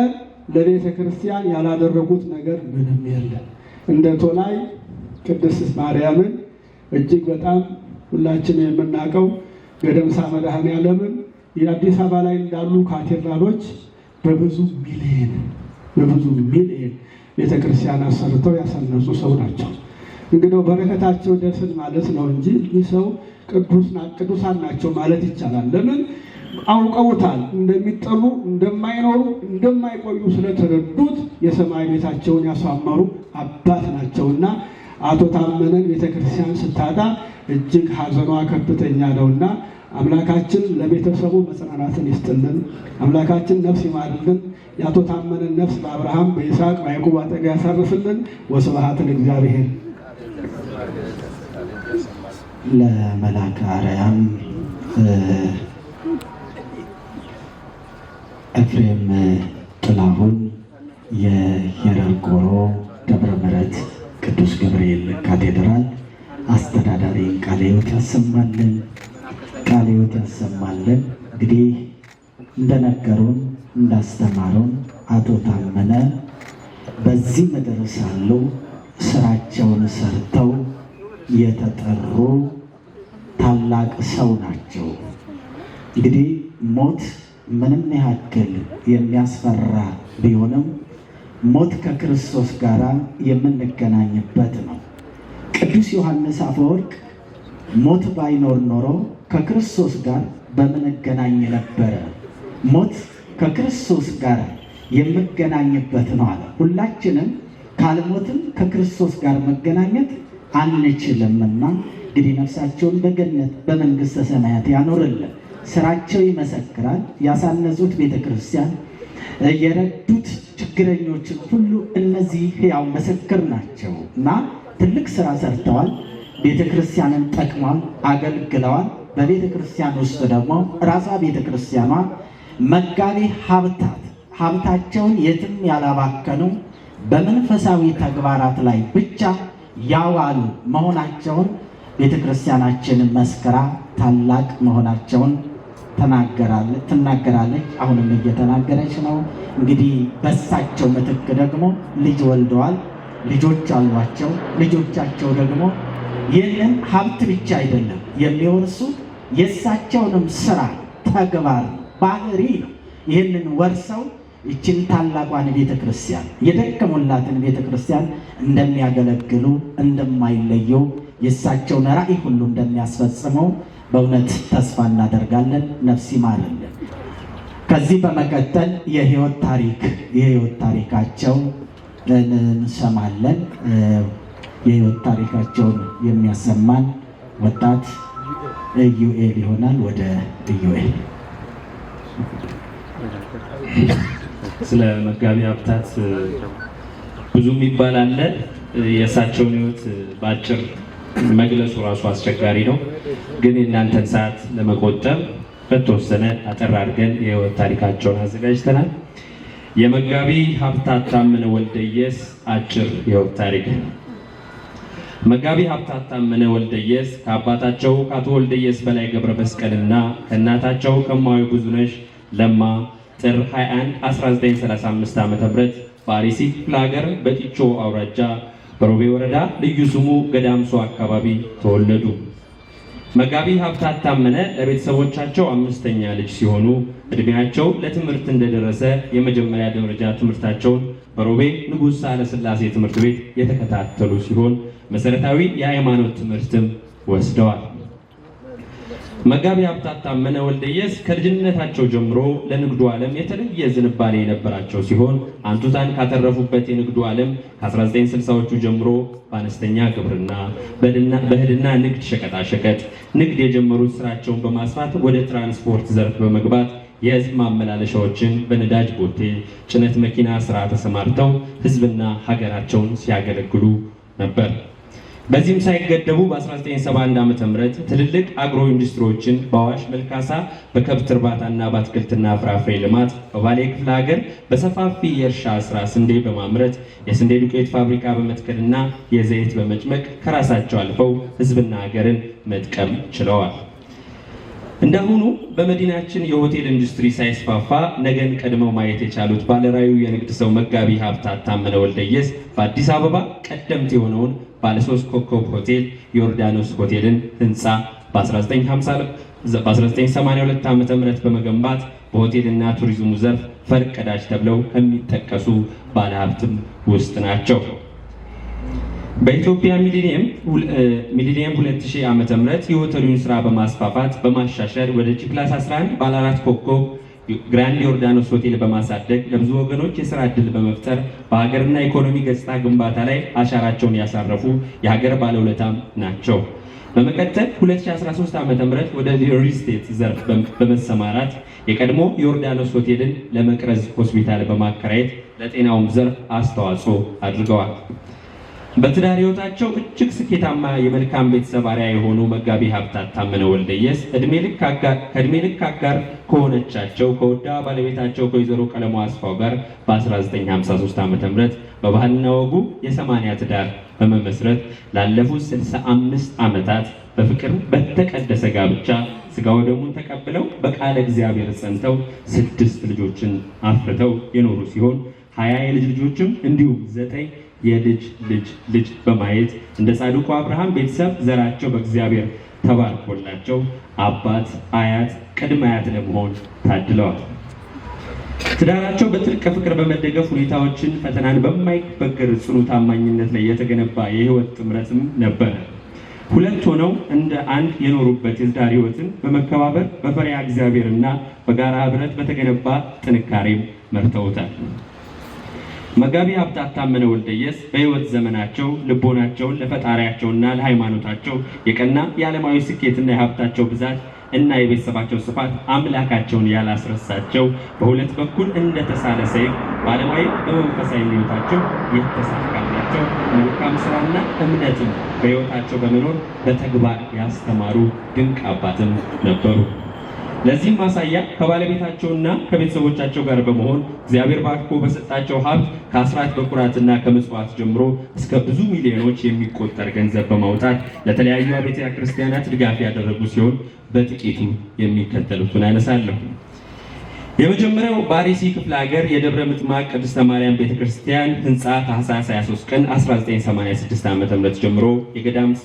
ለቤተ ክርስቲያን ያላደረጉት ነገር ምንም የለም። እንደ ቶላይ ቅድስት ማርያምን እጅግ በጣም ሁላችን የምናውቀው ገደምሳ መድኃኔዓለምን የአዲስ አበባ ላይ እንዳሉ ካቴድራሎች በብዙ ሚሊየን ቤተክርስቲያን አሰርተው ያሳነጹ ሰው ናቸው። እንግዲህ በረከታቸው ደስን ማለት ነው እንጂ ይህ ሰው ቅዱሳን ናቸው ማለት ይቻላል። ለምን አውቀውታል። እንደሚጠሉ እንደማይኖሩ እንደማይቆዩ ስለተረዱት የሰማይ ቤታቸውን ያሳመሩ አባት ናቸውና አቶ ታመነን ቤተክርስቲያን ስታጣ እጅግ ሐዘኗ ከፍተኛ ነውና አምላካችን ለቤተሰቡ መጽናናትን ይስጥልን። አምላካችን ነፍስ ይማርልን። የአቶ ታመነን ነፍስ በአብርሃም በይስሐቅ በያዕቆብ አጠገብ ያሳርፍልን። ወስብሐት ለእግዚአብሔር። ለመልአከ አርያም ኤፍሬም ጥላሁን የየረርጎሮ ደብረ ምሕረት ቅዱስ ገብርኤል ካቴድራል አስተዳዳሪ ቃለ ሕይወት ያሰማልን፣ ቃለ ሕይወት ያሰማልን። እንግዲህ እንደነገሩን እንዳስተማሩን አቶ ታመነ በዚህ ምድር ሳሉ ስራቸውን ሰርተው የተጠሩ ታላቅ ሰው ናቸው። እንግዲህ ሞት ምንም ያክል የሚያስፈራ ቢሆንም ሞት ከክርስቶስ ጋር የምንገናኝበት ነው። ቅዱስ ዮሐንስ አፈወርቅ ሞት ባይኖር ኖሮ ከክርስቶስ ጋር በምንገናኝ ነበረ፣ ሞት ከክርስቶስ ጋር የምገናኝበት ነው አለ። ሁላችንም ካልሞትም ከክርስቶስ ጋር መገናኘት አንችልምና እንግዲህ ነፍሳቸውን በገነት በመንግሥተ ሰማያት ያኖርልን። ስራቸው ይመሰክራል። ያሳነጹት ቤተ ክርስቲያን የረዱት ችግረኞችን ሁሉ እነዚህ ሕያው ምስክር ናቸው እና ትልቅ ስራ ሰርተዋል። ቤተ ክርስቲያንን ጠቅመዋል፣ አገልግለዋል። በቤተ ክርስቲያን ውስጥ ደግሞ ራሷ ቤተ ክርስቲያኗ መጋቢ ሀብታቸውን የትም ያላባከኑ በመንፈሳዊ ተግባራት ላይ ብቻ ያዋሉ መሆናቸውን ቤተ ክርስቲያናችንን መስክራ ታላቅ መሆናቸውን ትናገራለች። አሁንም እየተናገረች ነው። እንግዲህ በሳቸው ምትክ ደግሞ ልጅ ወልደዋል፣ ልጆች አሏቸው። ልጆቻቸው ደግሞ ይህንን ሀብት ብቻ አይደለም የሚወርሱት የእሳቸውንም ስራ ተግባር ባህሪ ነው። ይህንን ወርሰው ይችን ታላቋን ቤተ ክርስቲያን የደከሙላትን ቤተ ክርስቲያን እንደሚያገለግሉ እንደማይለዩ የእሳቸውን ራዕይ ሁሉ እንደሚያስፈጽመው በእውነት ተስፋ እናደርጋለን። ነፍስ ይማርልን። ከዚህ በመቀጠል የህይወት ታሪካቸው እንሰማለን። የህይወት ታሪካቸውን የሚያሰማን ወጣት ኢዩኤል ይሆናል። ወደ ኢዩኤል። ስለ መጋቢ ሀብታት ብዙ የሚባል አለ። የእሳቸውን ህይወት በአጭር መግለጹ ራሱ አስቸጋሪ ነው። ግን የእናንተን ሰዓት ለመቆጠብ በተወሰነ አጠር አድርገን የህይወት ታሪካቸውን አዘጋጅተናል። የመጋቢ ሀብታት ታመነ ወልደየስ አጭር የህይወት ታሪክ። መጋቢ ሀብታት ታመነ ወልደየስ ከአባታቸው ከአቶ ወልደየስ በላይ ገብረ መስቀልና ከእናታቸው ከማዊ ብዙነሽ ለማ ጥር 21 1935 ዓ.ም በአርሲ ክፍለ ሀገር በጢቾ አውራጃ በሮቤ ወረዳ ልዩ ስሙ ገዳምሶ አካባቢ ተወለዱ። መጋቢ ሀብታት ታመነ ለቤተሰቦቻቸው አምስተኛ ልጅ ሲሆኑ እድሜያቸው ለትምህርት እንደደረሰ የመጀመሪያ ደረጃ ትምህርታቸውን በሮቤ ንጉሥ ሳህለሥላሴ ትምህርት ቤት የተከታተሉ ሲሆን መሰረታዊ የሃይማኖት ትምህርትም ወስደዋል። መጋቢ ሀብታት ታመነ ወልደየስ ከልጅነታቸው ጀምሮ ለንግዱ ዓለም የተለየ ዝንባሌ የነበራቸው ሲሆን አንቱታን ካተረፉበት የንግዱ ዓለም ከ1960ዎቹ ጀምሮ በአነስተኛ ግብርና፣ በእህልና ንግድ፣ ሸቀጣሸቀጥ ንግድ የጀመሩት ስራቸውን በማስፋት ወደ ትራንስፖርት ዘርፍ በመግባት የህዝብ ማመላለሻዎችን በነዳጅ ቦቴ ጭነት መኪና ስራ ተሰማርተው ህዝብና ሀገራቸውን ሲያገለግሉ ነበር። በዚህም ሳይገደቡ በ1971 ዓ.ም ትልልቅ አግሮ ኢንዱስትሪዎችን በአዋሽ መልካሳ በከብት እርባታና በአትክልትና ፍራፍሬ ልማት፣ በባሌ ክፍለ ሀገር በሰፋፊ የእርሻ ስራ ስንዴ በማምረት የስንዴ ዱቄት ፋብሪካ በመትከልና የዘይት በመጭመቅ ከራሳቸው አልፈው ህዝብና ሀገርን መጥቀም ችለዋል። እንዳሁኑ በመዲናችን የሆቴል ኢንዱስትሪ ሳይስፋፋ ነገን ቀድመው ማየት የቻሉት ባለራዕዩ የንግድ ሰው መጋቢ ሀብታት ታመነ ወልደየስ በአዲስ አበባ ቀደምት የሆነውን ባለሶስት ኮከብ ሆቴል ዮርዳኖስ ሆቴልን ህንፃ በ1982 ዓ.ም በመገንባት በሆቴልና ቱሪዝሙ ዘርፍ ፈርቀዳጅ ተብለው የሚጠቀሱ ባለሀብትም ውስጥ ናቸው። በኢትዮጵያ ሚሊኒየም 2000 ዓ.ም የሆቴሉን ስራ በማስፋፋት በማሻሻል ወደ ጂ+11 ባለ 4 ኮከብ ግራንድ ዮርዳኖስ ሆቴል በማሳደግ ለብዙ ወገኖች የስራ ዕድል በመፍጠር በሀገርና ኢኮኖሚ ገጽታ ግንባታ ላይ አሻራቸውን ያሳረፉ የሀገር ባለውለታም ናቸው። በመቀጠል 2013 ዓ.ም ወደ ሪል ስቴት ዘርፍ በመሰማራት የቀድሞ ዮርዳኖስ ሆቴልን ለመቅረዝ ሆስፒታል በማከራየት ለጤናውም ዘርፍ አስተዋጽኦ አድርገዋል። በትዳር ህይወታቸው እጅግ ስኬታማ የመልካም ቤተሰብ አርአያ የሆኑ መጋቢ ሀብታት ታመነ ወልደየስ ከእድሜ ልክ አጋር ከሆነቻቸው ከወዳ ባለቤታቸው ከወይዘሮ ቀለሟ አስፋው ጋር በ1953 ዓ.ም በባህልና ወጉ የ80 ትዳር በመመስረት ላለፉት 65 ዓመታት በፍቅር በተቀደሰ ጋብቻ ስጋ ወደሙን ተቀብለው በቃለ እግዚአብሔር ጸንተው 6 ልጆችን አፍርተው የኖሩ ሲሆን 20 የልጅ ልጆችም እንዲሁም 9 የልጅ ልጅ ልጅ በማየት እንደ ጻድቁ አብርሃም ቤተሰብ ዘራቸው በእግዚአብሔር ተባርኮላቸው አባት፣ አያት፣ ቅድመ አያት ለመሆን ታድለዋል። ትዳራቸው በጥልቅ ፍቅር በመደገፍ ሁኔታዎችን ፈተናን በማይበገር ጽኑ ታማኝነት ላይ የተገነባ የህይወት ጥምረትም ነበረ። ሁለት ሆነው እንደ አንድ የኖሩበት የትዳር ህይወትን በመከባበር በፈሪሃ እግዚአብሔርና በጋራ ህብረት በተገነባ ጥንካሬም መርተውታል። መጋቢ ሀብታት ታመነ ወልደየስ በህይወት ዘመናቸው ልቦናቸውን ለፈጣሪያቸውና ለሃይማኖታቸው የቀና የዓለማዊ ስኬትና የሀብታቸው ብዛት እና የቤተሰባቸው ስፋት አምላካቸውን ያላስረሳቸው በሁለት በኩል እንደተሳለ ሰይፍ በዓለማዊ በመንፈሳዊ ህይወታቸው የተሳካላቸው መልካም ስራና እምነትን በህይወታቸው በመኖር በተግባር ያስተማሩ ድንቅ አባትም ነበሩ። ለዚህም ማሳያ ከባለቤታቸውና ከቤተሰቦቻቸው ጋር በመሆን እግዚአብሔር ባርኮ በሰጣቸው ሀብት ከአስራት በኩራትና ከምጽዋት ጀምሮ እስከ ብዙ ሚሊዮኖች የሚቆጠር ገንዘብ በማውጣት ለተለያዩ ቤተ ክርስቲያናት ድጋፍ ያደረጉ ሲሆን በጥቂቱ የሚከተሉትን አነሳለሁ። የመጀመሪያው በአርሲ ክፍለ ሀገር የደብረ ምጥማቅ ቅድስተ ማርያም ቤተክርስቲያን ህንፃ ታኅሳስ 23 ቀን 1986 ዓ.ም ጀምሮ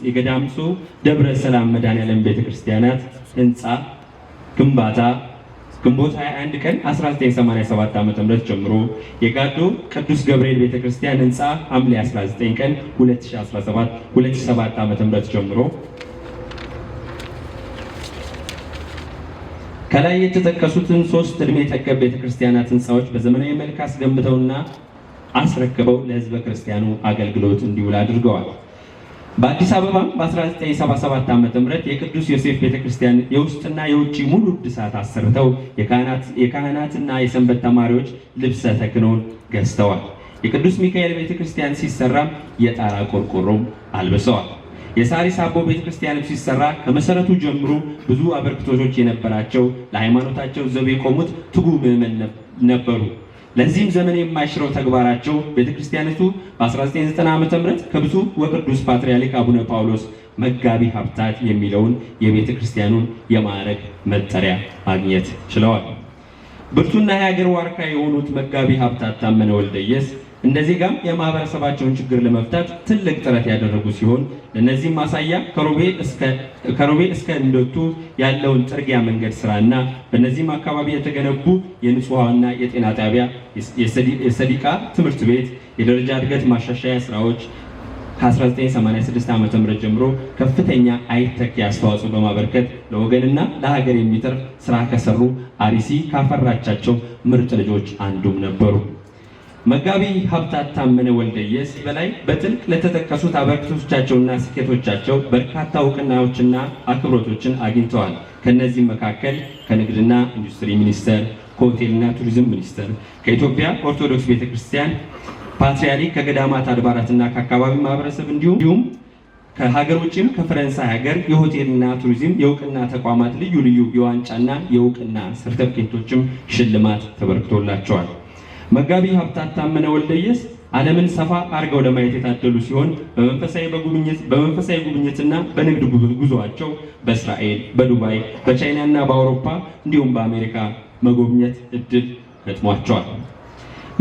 የገዳምሶ ደብረ ሰላም መድኃኔዓለም ቤተክርስቲያናት ህንፃ ግንባታ ግንቦት 21 ቀን 1987 ዓ.ም ጀምሮ የጋዶ ቅዱስ ገብርኤል ቤተክርስቲያን ህንፃ ሐምሌ 19 ቀን 2007 ዓ.ም ጀምሮ ከላይ የተጠቀሱትን 3 ዕድሜ ጠገብ ቤተክርስቲያናት ህንፃዎች በዘመናዊ መልክ አስገንብተውና አስረክበው ለህዝበ ክርስቲያኑ አገልግሎት እንዲውል አድርገዋል። በአዲስ አበባ በ1977 ዓ.ም የቅዱስ ዮሴፍ ቤተክርስቲያን የውስጥና የውጭ ሙሉ እድሳት አሰርተው የካህናትና የሰንበት ተማሪዎች ልብሰ ተክህኖን ገዝተዋል። የቅዱስ ሚካኤል ቤተክርስቲያን ሲሰራም የጣራ ቆርቆሮም አልብሰዋል። የሳሪስ አቦ ቤተክርስቲያን ሲሰራ ከመሰረቱ ጀምሮ ብዙ አበርክቶቶች የነበራቸው ለሃይማኖታቸው ዘብ የቆሙት ትጉ ምዕመን ነበሩ። ለዚህም ዘመን የማይሽረው ተግባራቸው ቤተክርስቲያኒቱ በ1990 ዓ.ም ከብፁዕ ወቅዱስ ፓትርያርክ አቡነ ጳውሎስ መጋቢ ሀብታት የሚለውን የቤተክርስቲያኑን የማዕረግ መጠሪያ ማግኘት ችለዋል። ብርቱና የሀገር ዋርካ የሆኑት መጋቢ ሀብታት ታመነ ወልደየስ እንደዚህም የማህበረሰባቸውን ችግር ለመፍታት ትልቅ ጥረት ያደረጉ ሲሆን ለነዚህ ማሳያ ከሮቤል እስከ እንዶቱ ያለውን ጥርጊያ መንገድ ስራና በነዚህም አካባቢ የተገነቡ የንጹሃና የጤና ጣቢያ፣ የሰዲቃ ትምህርት ቤት፣ የደረጃ እድገት ማሻሻያ ስራዎች ከ1986 ዓ.ም ጀምሮ ከፍተኛ አይተኪ አስተዋጽኦ በማበርከት ለወገንና ለሀገር የሚተርፍ ስራ ከሰሩ አርሲ ካፈራቻቸው ምርጥ ልጆች አንዱም ነበሩ። መጋቢ ሀብታት ታመነ ወልደየስ በላይ በጥልቅ ለተጠቀሱት አበርክቶቻቸውና ስኬቶቻቸው በርካታ እውቅናዎችና አክብሮቶችን አግኝተዋል። ከነዚህም መካከል ከንግድና ኢንዱስትሪ ሚኒስቴር፣ ከሆቴልና ቱሪዝም ሚኒስቴር፣ ከኢትዮጵያ ኦርቶዶክስ ቤተክርስቲያን ፓትርያርክ፣ ከገዳማት አድባራትና ከአካባቢ ማህበረሰብ እንዲሁም ከሀገር ውጭም ከፈረንሳይ ሀገር የሆቴልና ቱሪዝም የእውቅና ተቋማት ልዩ ልዩ የዋንጫና የእውቅና ሰርተፍኬቶችም ሽልማት ተበርክቶላቸዋል። መጋቢ ሀብታት ታመነ ወልደየስ ዓለምን ሰፋ አድርገው ለማየት የታደሉ ሲሆን በመንፈሳዊ ጉብኝትና በንግድ ጉዞአቸው በእስራኤል፣ በዱባይ፣ በቻይናና በአውሮፓ እንዲሁም በአሜሪካ መጎብኘት እድል ገጥሟቸዋል።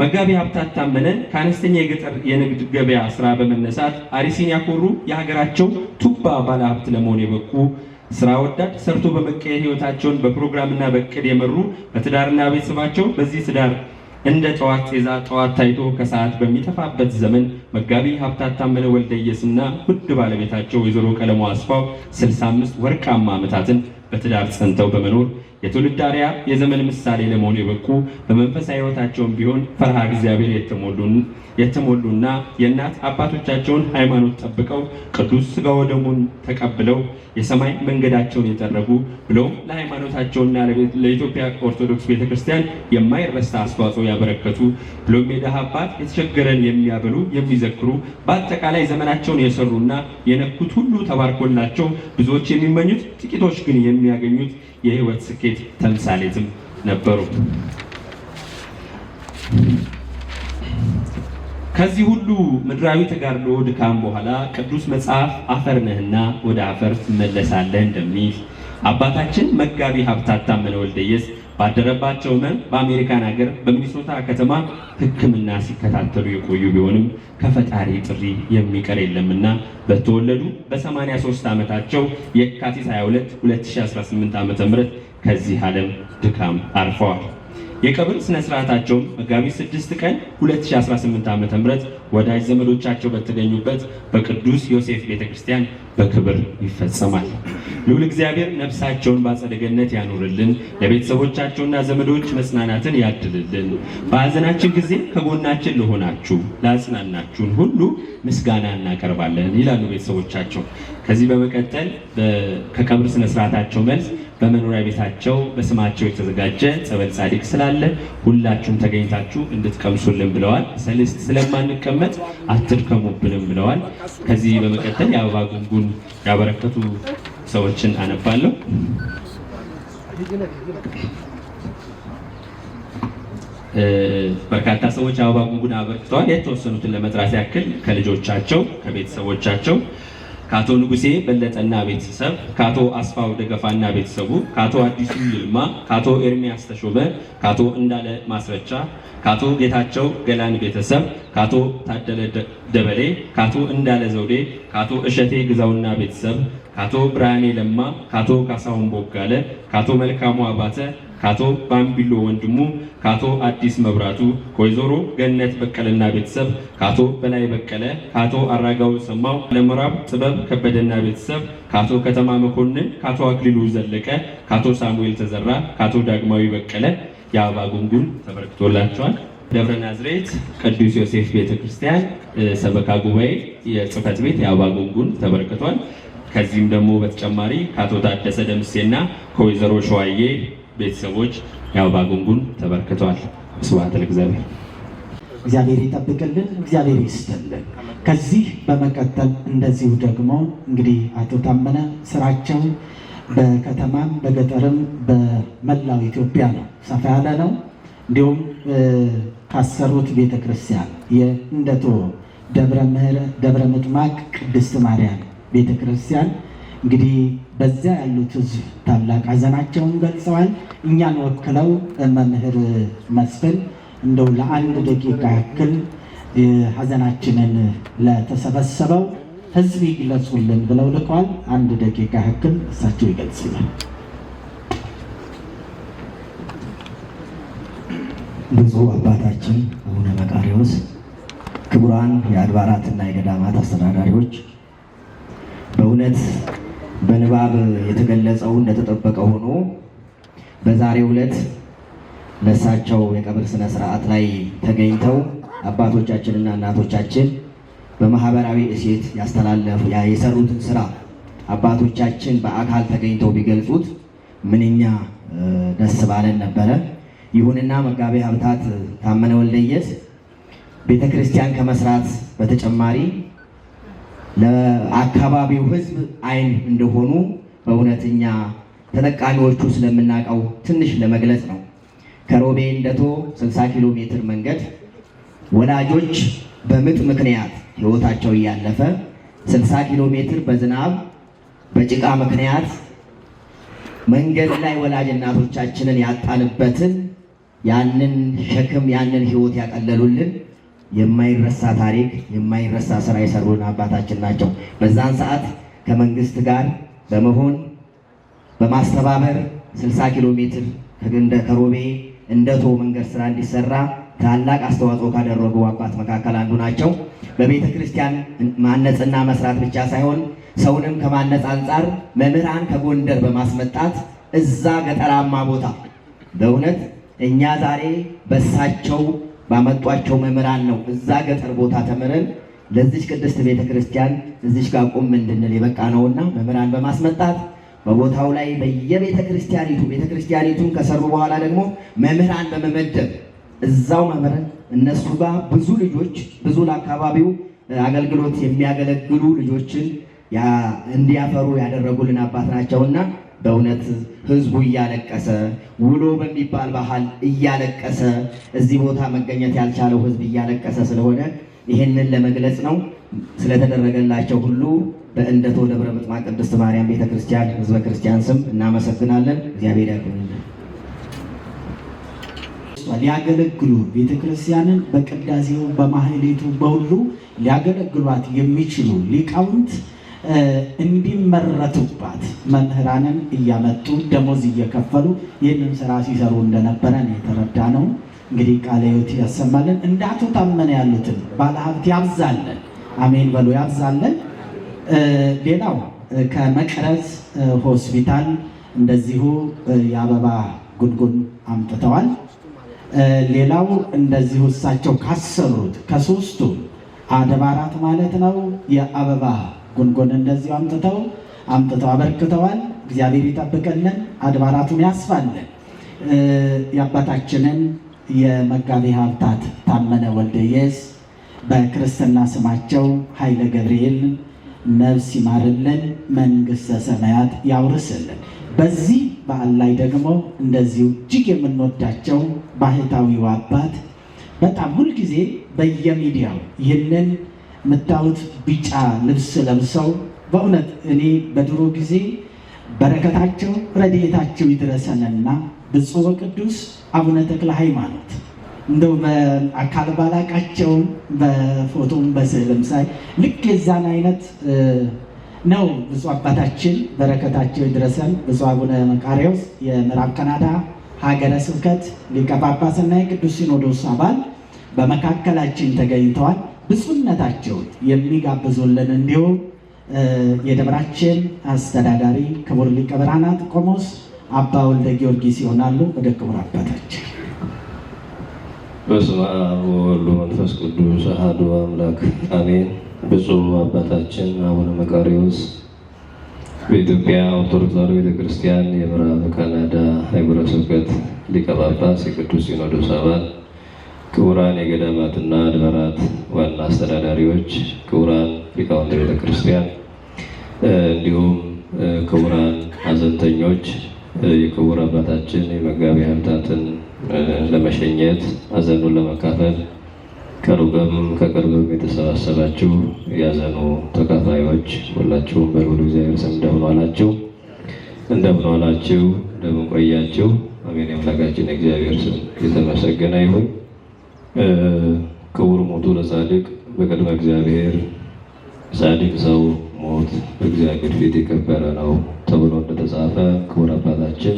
መጋቢ ሀብታት ታመነ ከአነስተኛ የገጠር የንግድ ገበያ ስራ በመነሳት አርሲን ያኮሩ የሀገራቸው ቱባ ባለሀብት ለመሆን የበቁ ስራ ወዳድ ሰርቶ በመቀየር ህይወታቸውን በፕሮግራምና በእቅድ የመሩ በትዳርና ቤተሰባቸው በዚህ ትዳር እንደ ጠዋት ጤዛ ጠዋት ታይቶ ከሰዓት በሚጠፋበት ዘመን መጋቢ ሀብታት ታመነ ወልደየስና ውድ ባለቤታቸው ወይዘሮ ቀለሙ አስፋው 65 ወርቃማ ዓመታትን በትዳር ጸንተው በመኖር የትውልድ አርአያ የዘመን ምሳሌ ለመሆን የበቁ በመንፈሳዊ ህይወታቸውም ቢሆን ፈርሃ እግዚአብሔር የተሞሉና የእናት አባቶቻቸውን ሃይማኖት ጠብቀው ቅዱስ ሥጋ ወደሙን ተቀብለው የሰማይ መንገዳቸውን የጠረጉ ብሎም ለሃይማኖታቸውና ለኢትዮጵያ ኦርቶዶክስ ቤተክርስቲያን የማይረሳ አስተዋጽኦ ያበረከቱ ብሎም የድሃ አባት የተቸገረን የሚያበሉ የሚዘክሩ በአጠቃላይ ዘመናቸውን የሰሩና የነኩት ሁሉ ተባርኮላቸው ብዙዎች የሚመኙት ጥቂቶች ግን የሚያገኙት የህይወት ስኬት ተምሳሌትም ነበሩ። ከዚህ ሁሉ ምድራዊ ተጋድሎ ድካም በኋላ ቅዱስ መጽሐፍ አፈር ነህና ወደ አፈር ትመለሳለህ እንደሚል አባታችን መጋቢ ሀብታት ታመነ ወልደየስ ባደረባቸው ህመም በአሜሪካን ሀገር በሚኒሶታ ከተማ ሕክምና ሲከታተሉ የቆዩ ቢሆንም ከፈጣሪ ጥሪ የሚቀር የለምና በተወለዱ በ83 ዓመታቸው የካቲት 22 2018 ዓ.ም ከዚህ ዓለም ድካም አርፈዋል። የቀብር ስነ ስርዓታቸው መጋቢት 6 ቀን 2018 ዓ.ም ወዳጅ ዘመዶቻቸው በተገኙበት በቅዱስ ዮሴፍ ቤተክርስቲያን በክብር ይፈጸማል። ልዑል እግዚአብሔር ነፍሳቸውን በአጸደ ገነት ያኑርልን፣ ለቤተሰቦቻቸውና ዘመዶች መጽናናትን ያድልልን። በሐዘናችን ጊዜ ከጎናችን ለሆናችሁ ላጽናናችሁን ሁሉ ምስጋና እናቀርባለን ይላሉ ቤተሰቦቻቸው። ከዚህ በመቀጠል ከቀብር ስነ ስርዓታቸው መልስ በመኖሪያ ቤታቸው በስማቸው የተዘጋጀ ጸበል ጻድቅ ስላለ ሁላችሁም ተገኝታችሁ እንድትቀምሱልን ብለዋል። ሰልስት ስለማንቀመጥ አትድከሙብንም ብለዋል። ከዚህ በመቀጠል የአበባ ጉንጉን ያበረከቱ ሰዎችን አነባለሁ። በርካታ ሰዎች አበባ ጉንጉን አበርክተዋል። የተወሰኑትን ለመጥራት ያክል ከልጆቻቸው ከቤተሰቦቻቸው ከአቶ ንጉሴ በለጠና ቤተሰብ፣ ከአቶ አስፋው ደገፋና ቤተሰቡ፣ ከአቶ አዲሱ ይልማ፣ ከአቶ ኤርሚያስ ተሾመ፣ ከአቶ እንዳለ ማስረቻ፣ ከአቶ ጌታቸው ገላን ቤተሰብ፣ ከአቶ ታደለ ደበሌ፣ ከአቶ እንዳለ ዘውዴ፣ ከአቶ እሸቴ ግዛውና ቤተሰብ፣ ከአቶ ብርሃኔ ለማ፣ ከአቶ ካሳሁን ቦጋለ፣ ከአቶ መልካሙ አባተ፣ ከአቶ ባምቢሎ ወንድሙ፣ ከአቶ አዲስ መብራቱ፣ ከወይዘሮ ገነት በቀለና ቤተሰብ፣ ከአቶ በላይ በቀለ፣ ከአቶ አራጋው ሰማው፣ ለምዕራብ ጥበብ ከበደና ቤተሰብ፣ ከአቶ ከተማ መኮንን፣ ከአቶ አክሊሉ ዘለቀ፣ ከአቶ ሳሙኤል ተዘራ፣ ከአቶ ዳግማዊ በቀለ የአበባ ጉንጉን ተበርክቶላቸዋል። ደብረ ናዝሬት ቅዱስ ዮሴፍ ቤተክርስቲያን ሰበካ ጉባኤ የጽህፈት ቤት የአበባ ጉንጉን ተበርክቷል። ከዚህም ደግሞ በተጨማሪ ከአቶ ታደሰ ደምሴና ከወይዘሮ ሸዋዬ ቤተሰቦች የአበባ ጉንጉን ተበርክቷል። ስብሐት ለእግዚአብሔር። እግዚአብሔር ይጠብቅልን፣ እግዚአብሔር ይስጥልን። ከዚህ በመቀጠል እንደዚሁ ደግሞ እንግዲህ አቶ ታመነ ስራቸው በከተማም በገጠርም በመላው ኢትዮጵያ ነው፣ ሰፋ ያለ ነው። እንዲሁም ካሰሩት ቤተክርስቲያን የእንደቶ ደብረ ምጥማቅ ቅድስት ማርያም ቤተክርስቲያን እንግዲህ በዚያ ያሉት ሕዝብ ታላቅ ሐዘናቸውን ገልጸዋል። እኛን ወክለው መምህር መስፍን እንደው ለአንድ ደቂቃ ያክል ሐዘናችንን ለተሰበሰበው ሕዝብ ይግለጹልን ብለው ልከዋል። አንድ ደቂቃ ያክል እሳቸው ይገልጹልን። ብፁዕ አባታችን አቡነ መቃርዮስ፣ ክቡራን የአድባራትና የገዳማት አስተዳዳሪዎች፣ በእውነት በንባብ የተገለጸው እንደተጠበቀ ሆኖ በዛሬው ዕለት ለእሳቸው የቀብር ስነ ስርዓት ላይ ተገኝተው አባቶቻችንና እናቶቻችን በማህበራዊ እሴት የሰሩትን ስራ አባቶቻችን በአካል ተገኝተው ቢገልጹት ምንኛ ደስ ባለን ነበረ። ይሁንና መጋቤ ሀብታት ታመነ ወልደየስ ቤተክርስቲያን ከመስራት በተጨማሪ ለአካባቢው ሕዝብ አይን እንደሆኑ በእውነተኛ ተጠቃሚዎቹ ስለምናውቀው ትንሽ ለመግለጽ ነው። ከሮቤ እንደቶ 60 ኪሎ ሜትር መንገድ ወላጆች በምጥ ምክንያት ሕይወታቸው እያለፈ 60 ኪሎ ሜትር በዝናብ በጭቃ ምክንያት መንገድ ላይ ወላጅ እናቶቻችንን ያጣንበትን ያንን ሸክም ያንን ሕይወት ያቀለሉልን የማይረሳ ታሪክ የማይረሳ ስራ የሰሩን አባታችን ናቸው። በዛን ሰዓት ከመንግስት ጋር በመሆን በማስተባበር 60 ኪሎ ሜትር ከሮቤ እንደቶ መንገድ ስራ እንዲሰራ ታላቅ አስተዋጽኦ ካደረጉ አባት መካከል አንዱ ናቸው። በቤተ ክርስቲያን ማነጽና መስራት ብቻ ሳይሆን ሰውንም ከማነጽ አንጻር መምህራን ከጎንደር በማስመጣት እዛ ገጠራማ ቦታ በእውነት እኛ ዛሬ በሳቸው ባመጧቸው መምህራን ነው እዛ ገጠር ቦታ ተምረን ለዚች ቅድስት ቤተ ክርስቲያን እዚች ጋር ቆም እንድንል የበቃ ነውና መምህራን በማስመጣት በቦታው ላይ በየቤተ ክርስቲያኒቱን ከሰሩ በኋላ ደግሞ መምህራን በመመደብ እዛው መምህራን እነሱ ጋር ብዙ ልጆች ብዙ ለአካባቢው አገልግሎት የሚያገለግሉ ልጆችን እንዲያፈሩ ያደረጉልን አባት ናቸውና በእውነት ህዝቡ እያለቀሰ ውሎ በሚባል ባህል እያለቀሰ እዚህ ቦታ መገኘት ያልቻለው ህዝብ እያለቀሰ ስለሆነ ይሄንን ለመግለጽ ነው። ስለተደረገላቸው ሁሉ በእንደቶ ደብረ ምጥማቅ ቅድስት ማርያም ቤተክርስቲያን ህዝበ ክርስቲያን ስም እናመሰግናለን። እግዚአብሔር ያክብርልን። ሊያገለግሉ ቤተክርስቲያንን በቅዳሴው በማህሌቱ በሁሉ ሊያገለግሏት የሚችሉ ሊቃውንት እንዲመረቱባት መምህራንን እያመጡ ደሞዝ እየከፈሉ ይህንን ስራ ሲሰሩ እንደነበረ ነው የተረዳ ነው። እንግዲህ ቃለ ሕይወት ያሰማልን። እንደ አቶ ታመነ ያሉትን ባለሀብት ያብዛለን። አሜን በሉ፣ ያብዛለን። ሌላው ከመቅረዝ ሆስፒታል እንደዚሁ የአበባ ጉንጉን አምጥተዋል። ሌላው እንደዚሁ እሳቸው ካሰሩት ከሶስቱ አድባራት ማለት ነው የአበባ ጉንጉን እንደዚሁ አምጥተው አበርክተዋል። እግዚአብሔር ይጠብቅልን፣ አድባራቱን ያስፋልን። የአባታችንን የመጋቤ ሀብታት ታመነ ወልደየስ በክርስትና ስማቸው ኃይለ ገብርኤል ነፍስ ይማርልን፣ መንግሥተ ሰማያት ያውርስልን። በዚህ በዓል ላይ ደግሞ እንደዚሁ እጅግ የምንወዳቸው ባህታዊው አባት በጣም ሁልጊዜ በየሚዲያው ይህንን የምታዩት ቢጫ ልብስ ለብሰው በእውነት እኔ በድሮ ጊዜ በረከታቸው ረድኤታቸው ይድረሰንና ብፁዕ ወቅዱስ አቡነ ተክለ ሃይማኖት እንደው በአካል ባላቃቸውም በፎቶም በስዕልም ሳይ ልክ የዛን አይነት ነው። ብፁዕ አባታችን በረከታቸው ይድረሰን። ብፁዕ አቡነ መቃርዮስ የምዕራብ ካናዳ ሀገረ ስብከት ሊቀ ጳጳስና የቅዱስ ሲኖዶስ አባል በመካከላችን ተገኝተዋል። ብፁዕነታቸውን የሚጋብዙልን እንዲሁም የደብራችን አስተዳዳሪ ክቡር ሊቀ ብርሃናት ቆሞስ አባ ወልደ ጊዮርጊስ ይሆናሉ። ወደ ክቡር አባታችን። በስመ አብ ወወልድ ወመንፈስ ቅዱስ አሐዱ አምላክ አሜን። ብፁዕ አባታችን አቡነ መቃርዮስ በኢትዮጵያ ኦርቶዶክስ ተዋሕዶ ቤተክርስቲያን የምዕራብ ካናዳ ሀገረ ስብከት ሊቀ ጳጳስ የቅዱስ ሲኖዶስ አባል፣ ክቡራን የገዳማትና አድባራት ዋና አስተዳዳሪዎች፣ ክቡራን ሊቃውንተ ቤተክርስቲያን፣ እንዲሁም ክቡራን ሐዘንተኞች የክቡር አባታችን የመጋቢ ሀብታትን ለመሸኘት ሐዘኑን ለመካፈል ከሩቅም ከቅርብም የተሰባሰባችሁ ያዘኑ ተካፋዮች ሁላችሁም በልዑል እግዚአብሔር ስም እንደምን ዋላችሁ? እንደምን ዋላችሁ? እንደምን ቆያችሁ? አሜን። የአምላካችን እግዚአብሔር ስም የተመሰገነ ይሁን። ክቡር ሞቱ ለጻድቅ በቅድመ እግዚአብሔር፣ ጻድቅ ሰው ሞት በእግዚአብሔር ፊት የከበረ ነው ተብሎ እንደተጻፈ ክቡር አባታችን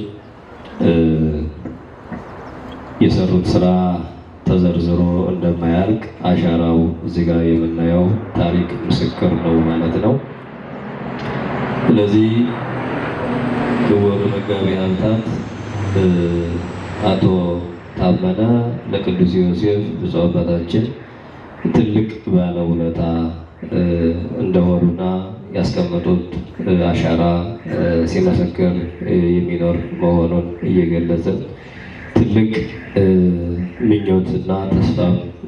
የሰሩት ስራ ተዘርዝሮ እንደማያልቅ አሻራው እዚህ ጋር የምናየው ታሪክ ምስክር ነው ማለት ነው። ስለዚህ ክቡር መጋቢ ሀብታት አቶ ታመነ ለቅዱስ ዮሴፍ ብፁዕ አባታችን ትልቅ ባለውለታ እንደሆኑና ያስቀመጡት አሻራ ሲመሰክር የሚኖር መሆኑን እየገለጽን ትልቅ ምኞትና ተስፋ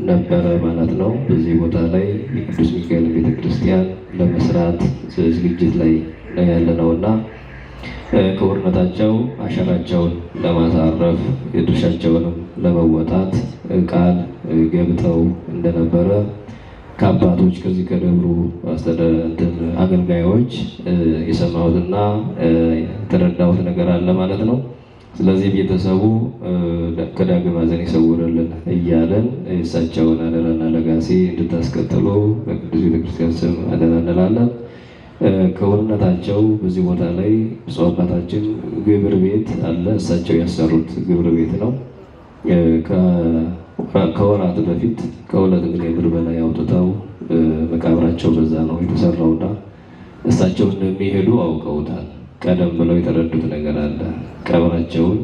ነበረ ማለት ነው። በዚህ ቦታ ላይ የቅዱስ ሚካኤል ቤተክርስቲያን ለመስራት ዝግጅት ላይ ያለነውና ክቡርነታቸው አሻራቸውን ለማሳረፍ የድርሻቸውንም ለመወጣት ቃል ገብተው እንደነበረ ከአባቶች ከዚህ ከደብሩ አገልጋዮች የሰማሁትና የተረዳሁት ነገር አለ ማለት ነው። ስለዚህ ቤተሰቡ ከዳግም ሐዘን ይሰውርልን እያለን የእሳቸውን አደራና ለጋሴ እንድታስቀጥሉ በቅዱስ ቤተክርስቲያን ስም አደራ እንላለን። ክቡርነታቸው በዚህ ቦታ ላይ ብፁዕ አባታችን ግብር ቤት አለ፣ እሳቸው ያሰሩት ግብር ቤት ነው። ከወራት በፊት ከ2 ሚሊዮን ብር በላይ አውጥተው መቃብራቸው በዛ ነው የተሰራውና እሳቸው እንደሚሄዱ አውቀውታል። ቀደም ብለው የተረዱት ነገር አለ። ቀብራቸውን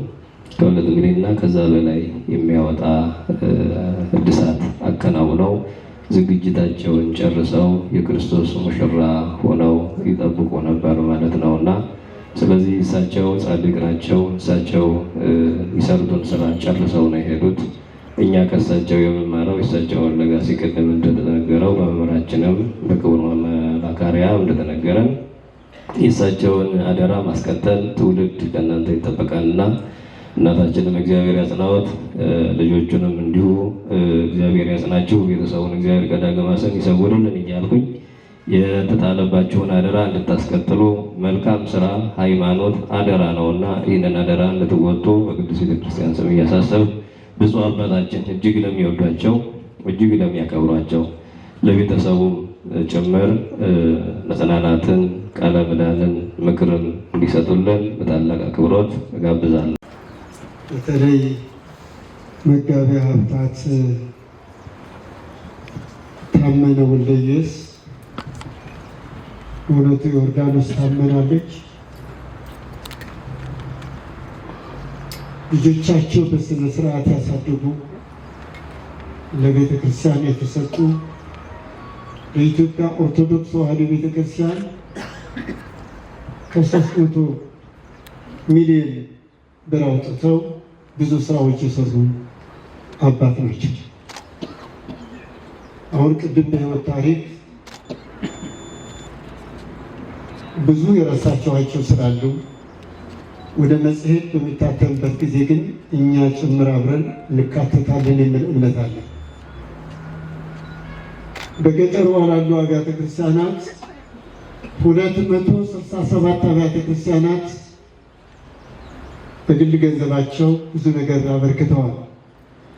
ከ2 ሚሊዮን እና ከዛ በላይ የሚያወጣ እድሳት አከናውነው ዝግጅታቸውን ጨርሰው የክርስቶስ ሙሽራ ሆነው ይጠብቁ ነበር ማለት ነውና ስለዚህ እሳቸው ጻድቅ ናቸው። እሳቸው የሚሰሩትን ስራ ጨርሰው ነው የሄዱት። እኛ ከእሳቸው የምንማረው የእሳቸውን ለጋሲ ቅድም እንደተነገረው በመምህራችንም በክቡር መላካሪያ እንደተነገረን የእሳቸውን አደራ ማስቀጠል ትውልድ ከእናንተ ይጠበቃልና እናታችንም እግዚአብሔር ያጽናዎት፣ ልጆቹንም እንዲሁ እግዚአብሔር ያጽናችሁ፣ ቤተሰቡን እግዚአብሔር ከዳግም ሐዘን ይሰውርልን እያልኩኝ የተጣለባችሁን አደራ እንድታስቀጥሉ መልካም ስራ ሃይማኖት አደራ ነውና ይህንን አደራ እንድትወጡ በቅዱስ ቤተክርስቲያን ስም እያሳሰብ ብፁዕ አባታችን እጅግ ለሚወዷቸው እጅግ ለሚያከብሯቸው ለቤተሰቡም ጭምር መጽናናትን ቃለ ምዕዳንን ምክርን እንዲሰጡልን በታላቅ አክብሮት እጋብዛለሁ። በተለይ መጋቢ ሀብታት ታመነ ወልደየስ በእውነቱ ዮርዳኖስ ታመናለች። ልጆቻቸው በስነ ስርዓት ያሳደጉ ለቤተ ክርስቲያን የተሰጡ ለኢትዮጵያ ኦርቶዶክስ ተዋሕዶ ቤተ ክርስቲያን ከ300 ሚሊዮን ብር አውጥተው ብዙ ስራዎች የሰሩ አባት ናቸው። አሁን ቅድም በሕይወት ታሪክ ብዙ የረሳቸዋቸው ስላሉ ወደ መጽሔት በሚታተምበት ጊዜ ግን እኛ ጭምር አብረን እንካተታለን የሚል እምነት አለ። በገጠሩ ላሉ አብያተ ክርስቲያናት 267 አብያተ ክርስቲያናት በግል ገንዘባቸው ብዙ ነገር አበርክተዋል።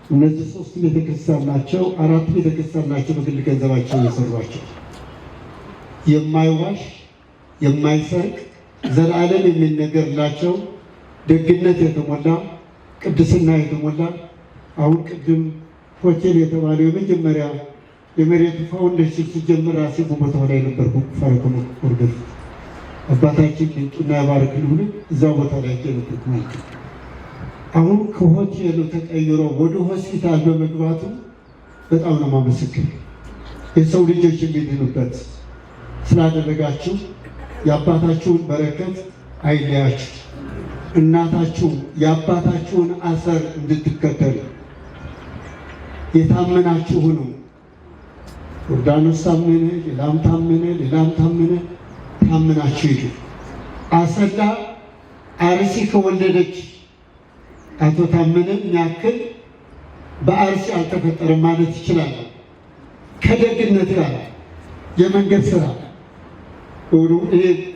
እነዚህ 3 ቤተክርስቲያን ናቸው፣ 4 ቤተክርስቲያን ናቸው በግል ገንዘባቸው የሰሯቸው። የማይዋሽ የማይሰርቅ ዘላለም የሚነገርላቸው ደግነት የተሞላ ቅድስና የተሞላ አሁን ቅድም ሆቴል የተባለው የመጀመሪያ የመሬቱ ፋውንዴሽን ሲጀምር ራሴ በቦታው ላይ ነበርኩ። ፈረከሙ ወርደፍ አባታችን ሊጡና ያባርክልን እዛው ቦታ ላይ ነበርኩ ማለት ነው። አሁን ከሆቴሉ ተቀይሮ ወደ ሆስፒታል በመግባቱ በጣም ነው የማመሰግነው። የሰው ልጆች የሚድኑበት ስላደረጋችሁ የአባታችሁን በረከት አይለያችሁ። እናታችሁ የአባታችሁን አሰር እንድትከተሉ የታመናችሁ ነው። ዮርዳኖስ ታመነ፣ ሌላም ታመነ፣ ሌላም ታመነ። ታምናችሁ ሂዱ። አሰላ አርሲ ከወለደች አቶ ታመነ የሚያክል በአርሲ አልተፈጠረም ማለት ይችላል። ከደግነት ጋር የመንገድ ስራ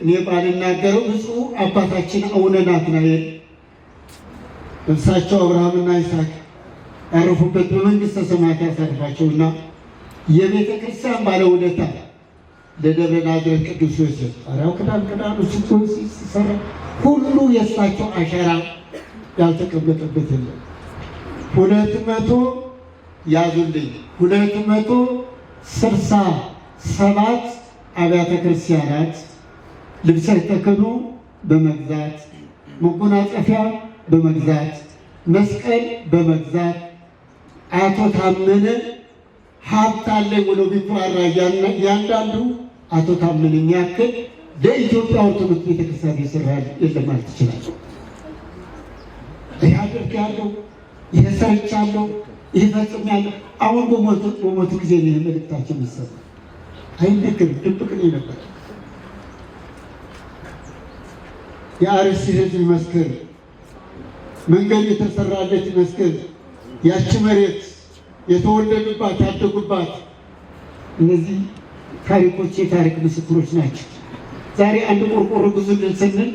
እኔ ባልናገረው ብፁዕ አባታችን አቡነ ናትናኤል እሳቸው አብርሃምና ይስሐቅ ያረፉበት በመንግስተ ሰማያት ያሳርፋቸውና የቤተ ክርስቲያን ባለውለታ ለደብረ ናዝሬት ቅዱስ ዮሴፍ አራው ክዳኑ ሲሰራ ሁሉ የእሳቸው አሻራ ያልተቀመጠበት የለም። 200 ያዙልኝ 267 አብያተ ክርስቲያናት ልብሰ ተክህኖ በመግዛት መጎናጸፊያ በመግዛት መስቀል በመግዛት አቶ ታመነ ሀብት አለኝ ብሎ ቢፈራ ያንዳንዱ አቶ ታመነ የሚያክል ለኢትዮጵያ ኦርቶዶክስ ቤተክርስቲያን የሰራ የለም ማለት ይችላል። ይህ አድርጌያለሁ፣ ይህ ሰርቻለሁ፣ ይህ ፈጽሜያለሁ። አሁን በሞቱ ጊዜ ይህ መልእክታችን ይሰማ አይነገርም፣ ድብቅ ነበር። የአርሲ ሕዝብ ይመስክር፣ መንገድ የተሰራለት ይመስክር። ያቺ መሬት የተወለዱባት ያደጉባት እነዚህ ታሪኮች የታሪክ ምስክሮች ናቸው። ዛሬ አንድ ቆርቆሮ ብዙ ስንል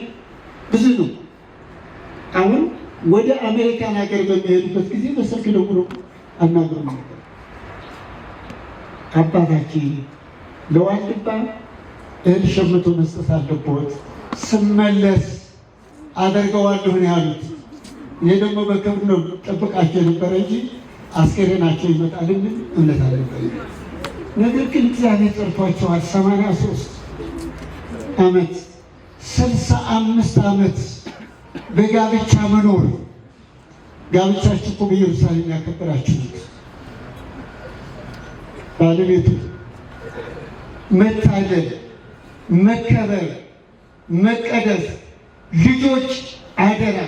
ብዙ ነው። አሁን ወደ አሜሪካን ሀገር በሚሄዱበት ጊዜ በስልክ ደውሎ አናግረው ነበር። አባታችን ለዋልድባ እህል ሸምቶ መስጠት አለበት፣ ስመለስ አደርገዋለሁ ነው ያሉት። እኔ ደግሞ በክብር ነው ጠብቃቸው የነበረ እንጂ አስከሬናቸው ይመጣል የሚል እምነት አልነበረ። ነገር ግን እግዚአብሔር ጠርቷቸዋል። 83 ዓመት 65 ዓመት በጋብቻ መኖር። ጋብቻችሁ እኮ በኢየሩሳሌም ያከበራችሁት ባለቤቱ መታደል፣ መከበር፣ መቀደስ፣ ልጆች አደራ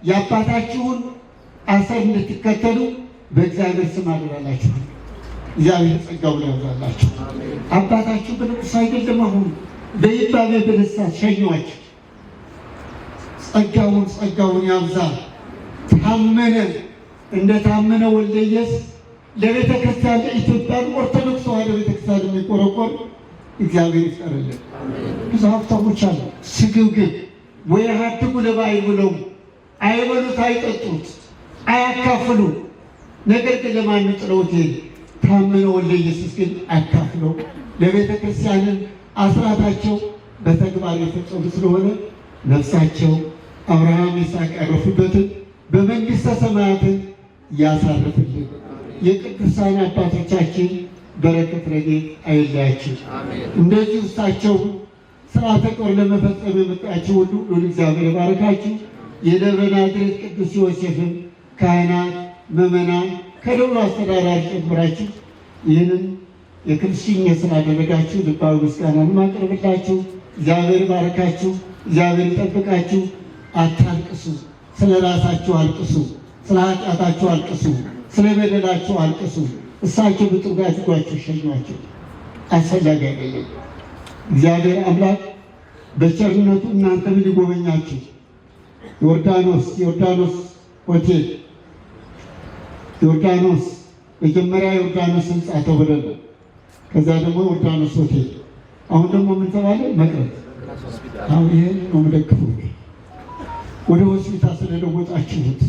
የአባታችሁን አሰር እንድትከተሉ በእግዚአብሔር ስም አደራላችሁ። እግዚአብሔር ጸጋውን ያብዛላችሁ። አባታችሁ በልቅሶ አይደለም አሁን በይባቤ በደስታ ሸኟችሁ። ጸጋውን ያብዛ። ታመነ እንደ ታመነ ወልደየስ ለቤተ ክርስቲያን ለኢትዮጵያን ኦርቶዶክስ ተዋሕዶ ቤተ ክርስቲያን የሚቆረቆር እግዚአብሔር ይፍጠርልን። ብዙ ሀብታሞች አሉ ስግብግብ ወይ ሀድጉ ለባይ ብለው አይበሉት፣ አይጠጡት፣ አያካፍሉ። ነገር ግን ለማን ጥለውት ይሄድ? ታመነ ወልደ ኢየሱስ ግን አካፍለው ለቤተ ክርስቲያንን አስራታቸው በተግባር የፈጸሙ ስለሆነ ነፍሳቸው አብርሃም ይስሐቅ ያረፉበትን በመንግስተ ሰማያትን ያሳርፍልን። የቅዱሳን አባቶቻችን በረከት ረድኤት አይለያችሁ። እንደዚህ ውስጣቸው ስርዓተ ቀብር ለመፈጸም የመጣችሁ ሁሉ እግዚአብሔር ይባርካችሁ። የደብረ ናዝሬት ቅዱስ ዮሴፍን ካህናት፣ ምዕመናን ከደብሩ አስተዳዳሪ ጨምራችሁ ይህንን የክርስቲኛ ስላደረጋችሁ ልባዊ ምስጋናን ማቅረብላችሁ። እግዚአብሔር ይባርካችሁ፣ እግዚአብሔር ይጠብቃችሁ። አታልቅሱ፣ ስለ ራሳችሁ አልቅሱ፣ ስለ ኃጢአታችሁ አልቅሱ፣ ስለ በደላችሁ አልቅሱ። እሳቸው በጥሩ አድርጓችሁ ሸኟቸው። አስፈላጊ አይደለም። እግዚአብሔር አምላክ በቸርነቱ እናንተን ሊጎበኛችሁ ዮርዳኖስ ሆቴል መጀመሪያ ዮርዳኖስ ህንፃ ተብሎ ነው። ከዛ ደግሞ ዮርዳኖስ ሆቴል፣ አሁን ደግሞ ምን ተባለ? መቅረት። አሁን ይሄን ነው የምደግፈው። ወደ ሆስፒታል ስለለወጣችሁት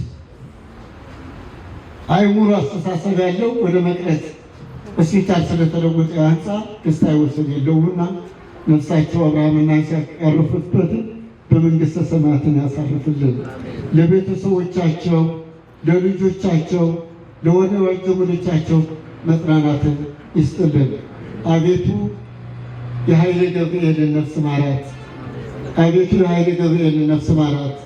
አይሙሩ አስተሳሰብ ያለው ወደ መቅረት ሆስፒታል ስለተለወጠ ህንፃ ደስታ ይወሰድ የለውምና ነፍሳቸው አብርሃምና ይስሐቅ ያረፉበትን በመንግስተ ሰማያትን ያሳርፍልን። ለቤተሰቦቻቸው፣ ለልጆቻቸው፣ ለወዳጅ ዘመዶቻቸው መጽናናትን ይስጥልን። አቤቱ የኃይለ ገብርኤልን ነፍስ ማራት። አቤቱ የኃይለ ገብርኤልን ነፍስ ማራት።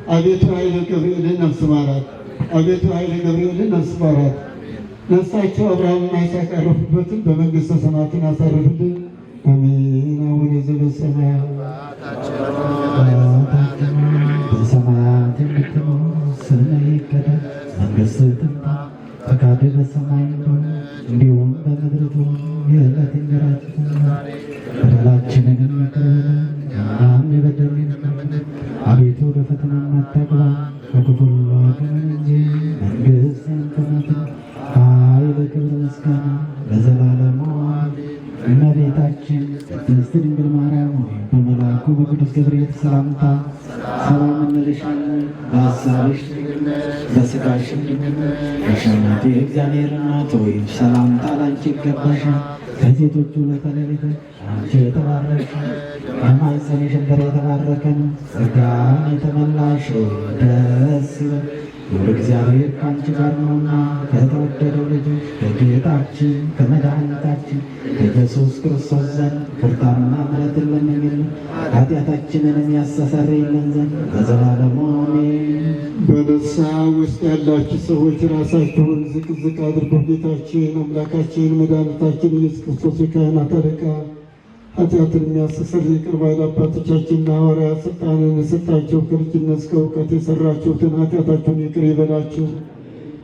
አቤቱ የኃይለ ገብርኤልን ነፍስ ማራት። አቤቱ የኃይለ ገብርኤልን ነፍስ ማራት። ነፍሳቸው አብርሃምና ይስሐቅ ያረፉበትን በመንግስተ ሰማያትን ያሳርፍልን። አሜን። አቡነ ዘበሰማያት በሰማያት የምትኖር ስምህ ይቀደስ፣ መንግሥትህ ትምጣ፣ ፈቃድህ በሰማይ እንዲሁም በምድር ትሁን። የዕለት እንጀራችንን በደላችንን ይቅር በለን እኛም የበደሉንን ይቅር በለን። አቤቱ ወደ ፈተና አታግባን ከክፉ ሁሉ አድነን እንጂ መንግሥት ያንተ ናትና፣ ኃይል፣ ክብር፣ ምስጋና ለዘላለሙ አሜን። እመቤታችን ቅድስት ድንግል ማርያም ሆይ በመልአኩ በቅዱስ ገብርኤል ሰላምታ ሰላም እንልሻለን። በሐሳብሽ ድንግል ነሽ፣ በሥጋሽም ድንግል ነሽ። አሸናፊ እግዚአብሔር እናት ሆይ ሰላምታ ላንቺ ይገባሻል። ከሴቶች ሁሉ ተለይተሽ አንቺ የተባረክሽ የማኅፀንሽ ፍሬ የተባረከ ነው። ጸጋን የተመላሽ ሆይ ደስ ይበልሽ፣ ልዑል እግዚአብሔር ከአንቺ ጋር ነውና ከተወደደው ልጅሽ ከጌታችን ከመድኃኒታችን ከኢየሱስ ክርስቶስ ዘንድ ይቅርታንና ምሕረትን ለምኝልን ኃጢአታችንንም ያስተሰርይልን ዘንድ ለዘላለሙ አሜን። በንስሐ ውስጥ ያላችሁ ሰዎች ራሳችሁን ዝቅ ዝቅ አድርገው ጌታችን አምላካችን መድኃኒታችን ኢየሱስ ክርስቶስ የካህናት አለቃ ኃጢአትን የሚያስተሰርይ ይቅር ባይ አባቶቻችንና ሐዋርያት ስልጣንን የሰጣቸው ከልጅነት እስከ እውቀት የሰራችሁትን ኃጢአታችሁን ይቅር ይበላችሁ።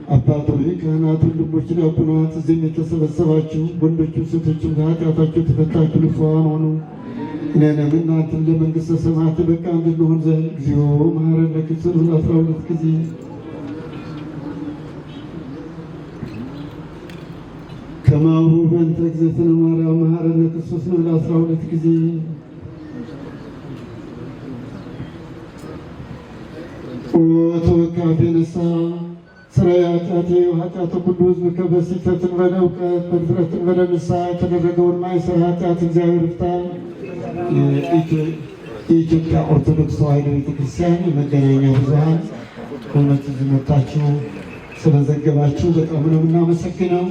አባቶች ካህናት፣ ወንድሞች ዲያቆናት፣ እዚህም የተሰበሰባችሁ ወንዶቹ ሴቶችም ከኃጢአታችሁ ተፈታችሁ ንጹሐን ሆኑ። እኔንም እናንተም ለመንግሥተ ሰማያት በቃ እንድንሆን ዘንድ እግዚኦ መሐረነ ክርስቶስ 12 ጊዜ ከማሁ በእንተ እግዝእትነ ማርያም መሐረነ ክርስቶስ 12 ጊዜ ኦ ተወካፌ ንስሐ ሥራዬ ኃጢአቴ ኃጢአተ ኩሉ ሕዝብ በስሕተትን በእውቀት በድፍረትን በንስሐ የተደረገውን ማይሰር ኃጢአት እግዚአብሔር ይፍታ። የኢትዮጵያ ኦርቶዶክስ ተዋሕዶ ቤተክርስቲያን የመገናኛ ብዙኃን በእውነት እዚህ መጥታችሁ ስለዘገባችሁ በጣም ነው የምናመሰግነው።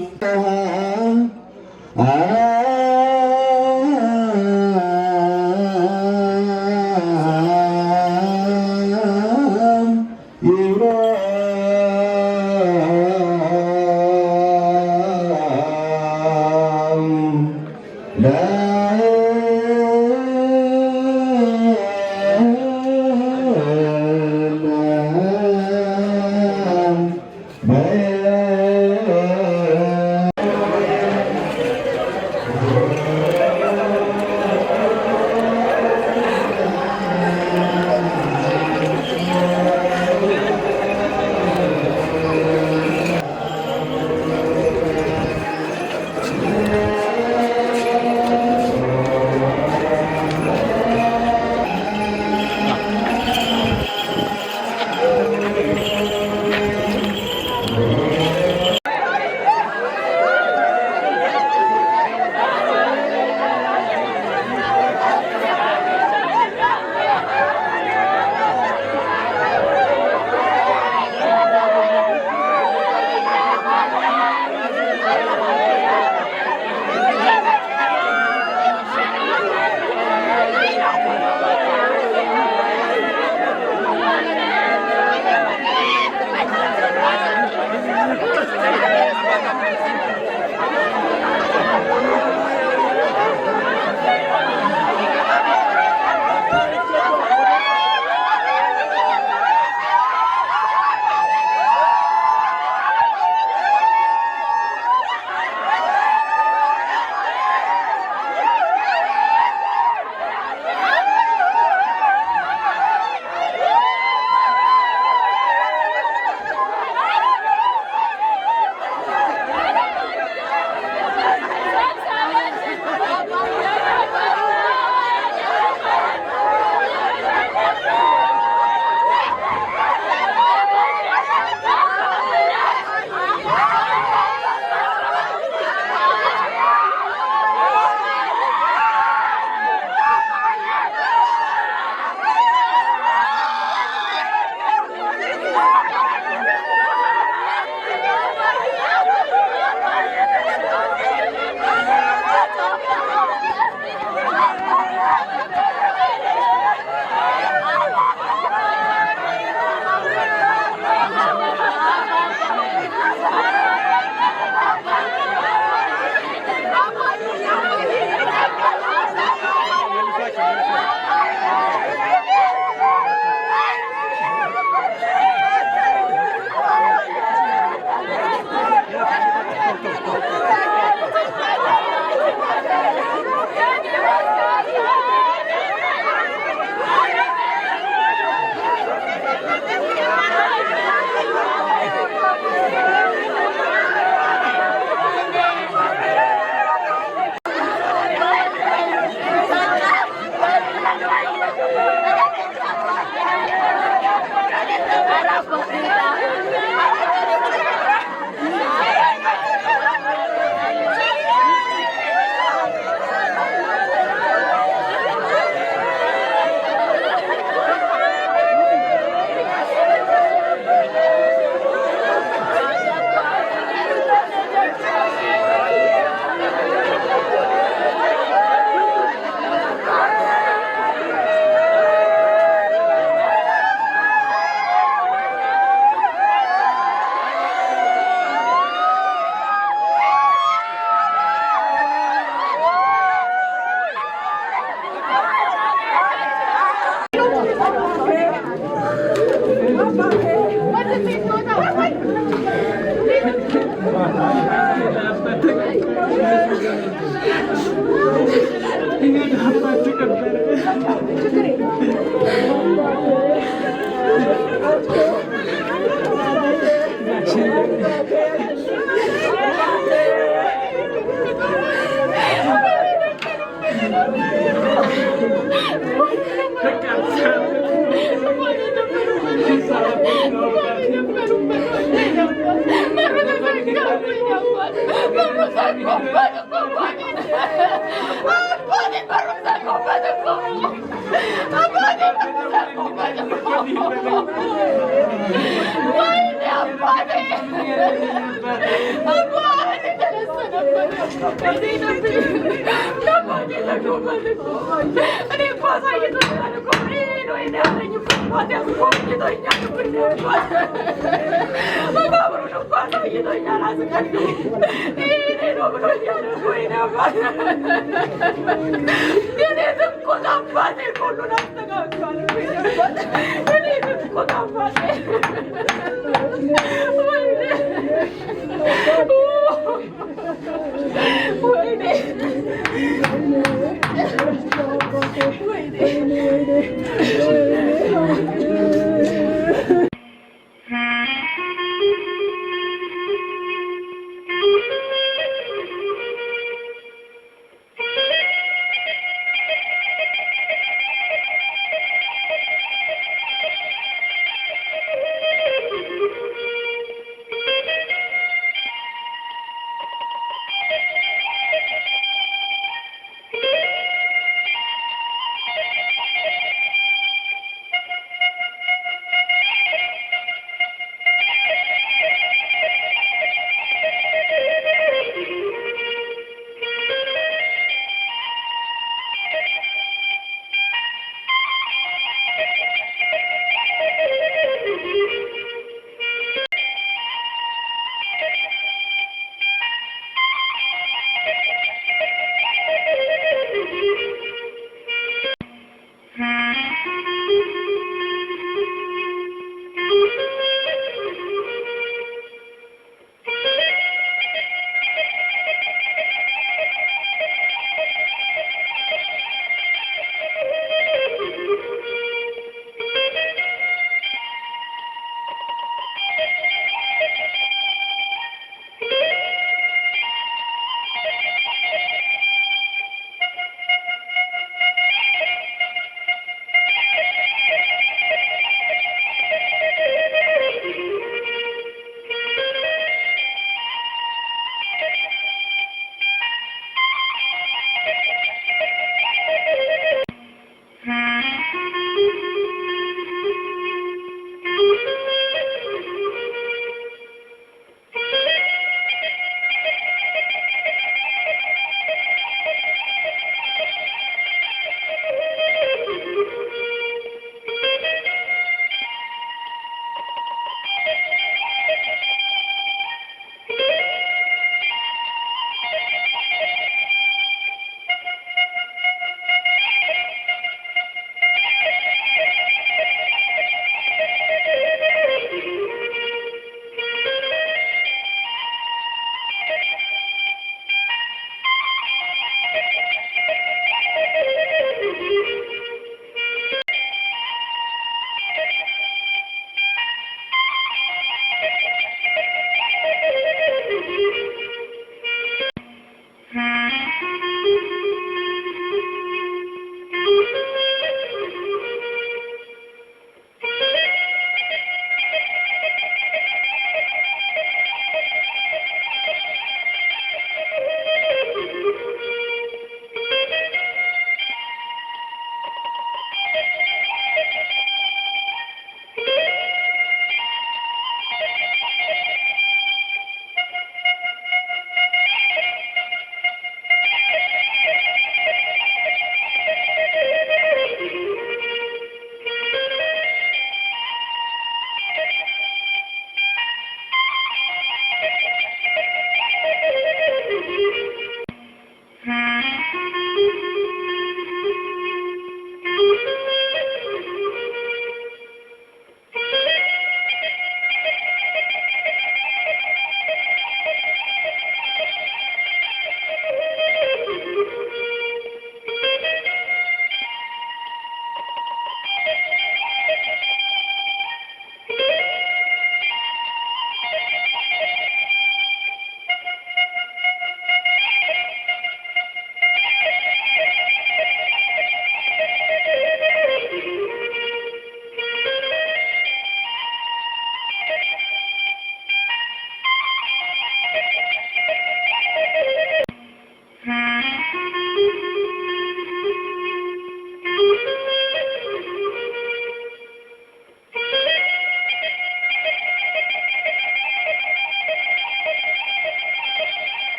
I'm